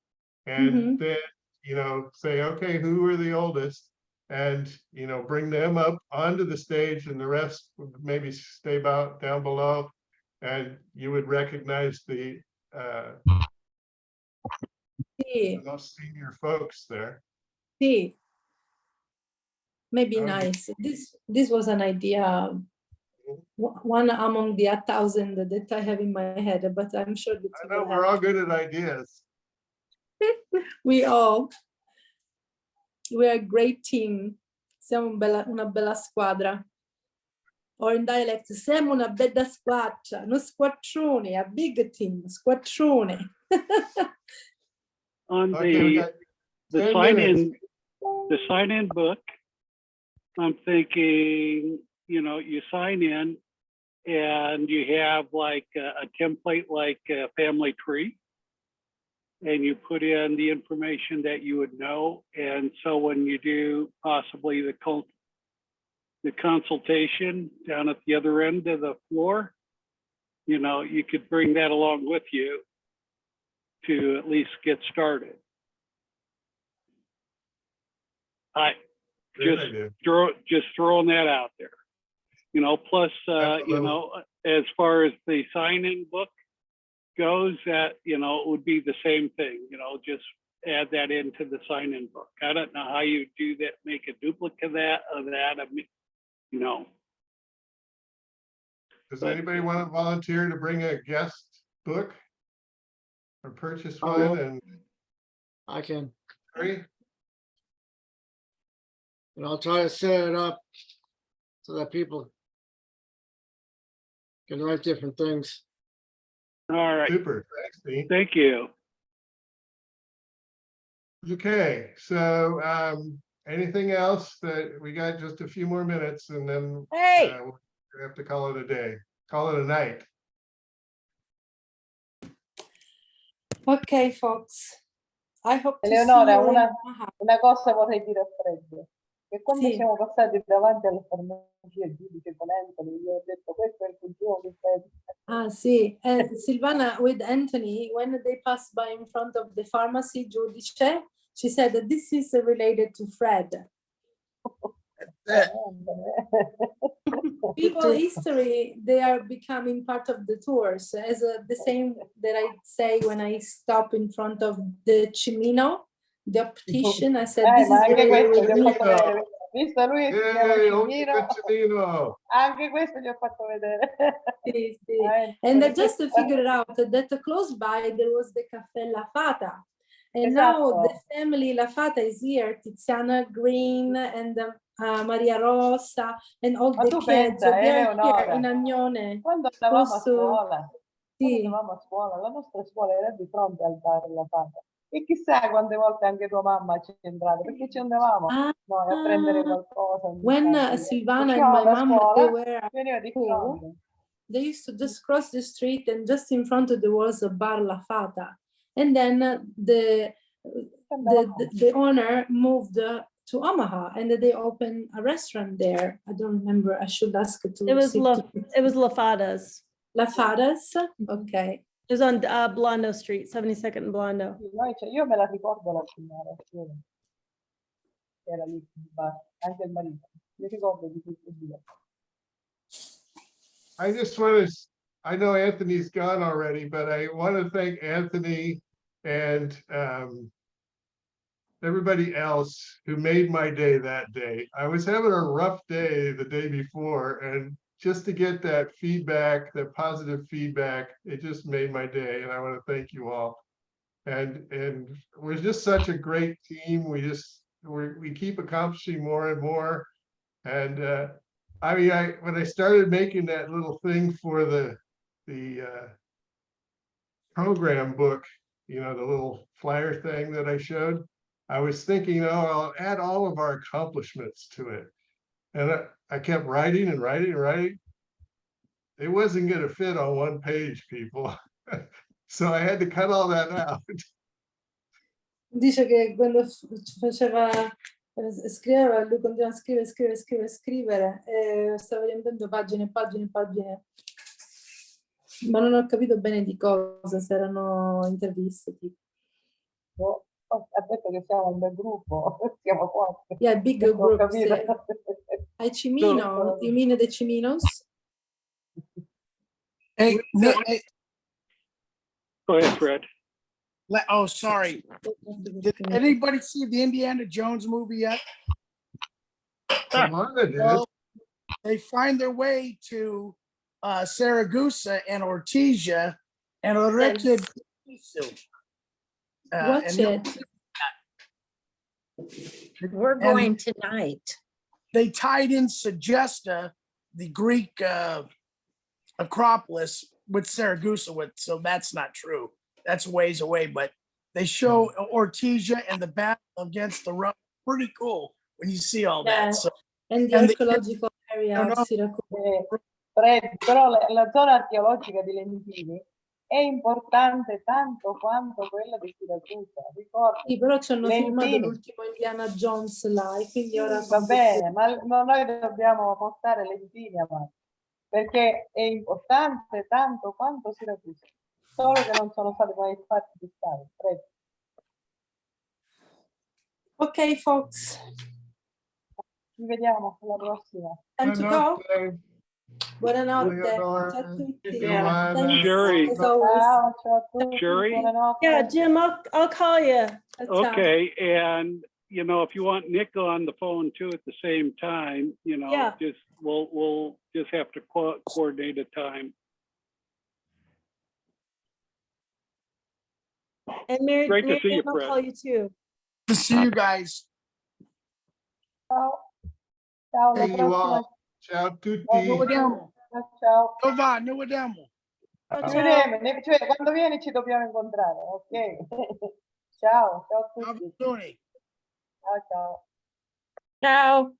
A: and then, you know, say, okay, who are the oldest? And, you know, bring them up onto the stage and the rest would maybe stay down below. And you would recognize the most senior folks there.
C: Sì. maybe
A: Okay.
C: nice. This was an idea, one among the 1,000 that I have in my head, but I'm sure that
A: I
C: you
A: know
C: will
A: we're
C: have-
A: all good at ideas.
C: we are a great team. Siamo una bella squadra. Or in dialect, siamo una bella squadra, no squadrone, a big team, squadrone.
F: On
A: Okay, we
F: the,
A: got
F: the
A: 10
F: sign-in book, I'm thinking, you know, you sign in and you have like a template like a family tree. And you put in the information that you would know. And so when you do possibly the consultation down at the other end of the floor, you know, you could bring that along with you to at least get started. I
A: Great idea.
F: just throwing that out there. You know, plus, you know, as far as the sign-in book goes, that, you know, it would be the same thing, you know, just add that into the sign-in book. I don't know how you do that, make a duplicate of that, I mean, you know.
A: Does anybody want to volunteer to bring a guest book? Or purchase
U: I
A: one
U: will.
A: and
U: I can,
A: free?
U: and I'll try to set it up so that people can write different things.
F: All right,
A: Super, thanks, Dean.
F: thank you.
A: Okay, so anything else that we got just a few more minutes and then
E: Hey,
A: we'll have to call it a day, call it a night.
C: Okay, folks. I hope to see
G: Eleonora,
C: you in
G: una cosa vorrei dire a freddo, che quando
C: Sì.
G: siamo passati davanti alla farmacia giudice con Anthony, gli ho detto questo è il congiunto.
C: Ah, sì. Silvana with Anthony, when they passed by in front of the pharmacy Giudice, she said that this is related to Fred. People history, they are becoming part of the tours, as the same that I say when I stop in front of the Cimino, the optician. I said this
G: Ma
C: is
G: anche
C: related
G: questo gli ho
C: with
G: fatto
C: me.
G: vedere. Visto lui si chiama Cimino, anche questo gli ho fatto vedere.
C: Sì, sì. And I just figured out that close by there was the Caffè La Fata. And now the family La Fata is here, Tiziana Green and Maria Rosa and all
G: Ma
C: the
G: tu
C: kids.
G: pensa,
C: They're here
G: Eleonora,
C: in Agnone.
G: quando andavamo a
C: Close to-
G: scuola, quando
C: Sì.
G: andavamo a scuola, la nostra scuola era di fronte al bar La Fata. E chissà quante volte anche tua mamma ci è entrata, perché ci andavamo noi a prendere qualcosa. ogni
C: When
G: tanto.
C: Silvana and
G: Uscivamo
C: my
G: da
C: mom,
G: scuola,
C: they were at
G: veniva di
C: school,
G: fronte.
C: they used to just cross the street and just in front of there was a bar La Fata. And then the owner moved to Omaha and they opened a restaurant there. I don't remember. I should ask to.
L: It was
C: see
L: La
C: to-
L: Fada's.
C: La Fada's? Okay.
L: It was on Blondo Street, 72nd and Blondo.
G: Noi, cioè, io me la ricordo la signora, sì. Era lì il bar, anche il marito. Mi ricordo di tutti e due.
A: I just want to, I know Anthony's gone already, but I want to thank Anthony and everybody else who made my day that day. I was having a rough day the day before, and just to get that feedback, that positive feedback, it just made my day, and I want to thank you all. And we're just such a great team. We keep accomplishing more and more. And I mean, when I started making that little thing for the program book, you know, the little flyer thing that I showed, I was thinking, oh, I'll add all of our accomplishments to it. And I kept writing and writing and writing. It wasn't going to fit on one page, people. So I had to cut all that out.
C: Dice che quando faceva, scriveva, lui continuava a scrivere, e stava riempendo pagine, ma non ho capito bene di cosa, se erano interviste. Tipo.
G: Ha detto che siamo un bel gruppo, siamo quattro.
C: Yeah, big
G: Ho
C: group.
G: capito.
C: Ai Cimino, you mean the Ciminos?
D: Hey, hey,
F: Go ahead, Fred.
D: oh, sorry. Did anybody see the Indiana Jones movie yet?
A: Tamara did.
D: Well, they find their way to Saragusa and Ortigia and Orecchia.
C: Watch it.
E: We're going tonight.
D: They tied in Segesta, the Greek Acropolis, with Saragusa, so that's not true. That's ways away, but they show Ortigia and the battle against the Romans. Pretty cool when you see all
C: Yeah.
D: that. So,
C: And the
D: and they-
C: archaeological area
D: No,
C: of
D: no.
C: Syracuse.
G: Fred, però la zona archeologica di Lentini è importante tanto quanto quella di Siracusa. Ricordi?
C: Sì, però ci hanno filmato
G: Lentini.
C: l'ultimo Indiana Jones là, e quindi ora
G: Va bene, ma noi dobbiamo portare Lentini avanti, perché è importante tanto quanto Siracusa, solo che non sono stati mai fatti di stare. Prego.
C: Ok, folks.
G: Ci vediamo alla prossima.
C: Time to go. Buonanotte.
A: Eleonora,
C: Ciao a tutti.
A: Giovanna.
C: Thanks,
F: Sherry.
C: as always.
G: Ciao, ciao a tutti.
F: Sherry?
G: Buonanotte.
L: Yeah, Jim, I'll call you.
C: Ciao.
F: Okay, and you know, if you want Nick on the phone too at the same time, you know,
L: Yeah.
F: just we'll just have to coordinate a time.
L: And Mary,
F: Great to see you,
L: Mary I'll
F: Fred.
L: call you too.
D: to see you guys.
G: Ciao. Ciao, alla
A: Hey, you all.
G: prossima.
A: Ciao
D: Noi
A: tutti.
D: vediamo.
G: Ciao.
D: Dove va? Noi vediamo.
L: Ciao,
G: Ci
L: ciao.
G: vediamo, cioè, quando vieni ci dobbiamo incontrare, ok? Ciao, ciao a tutti.
D: Tony.
G: Ciao, ciao.
N: Ciao.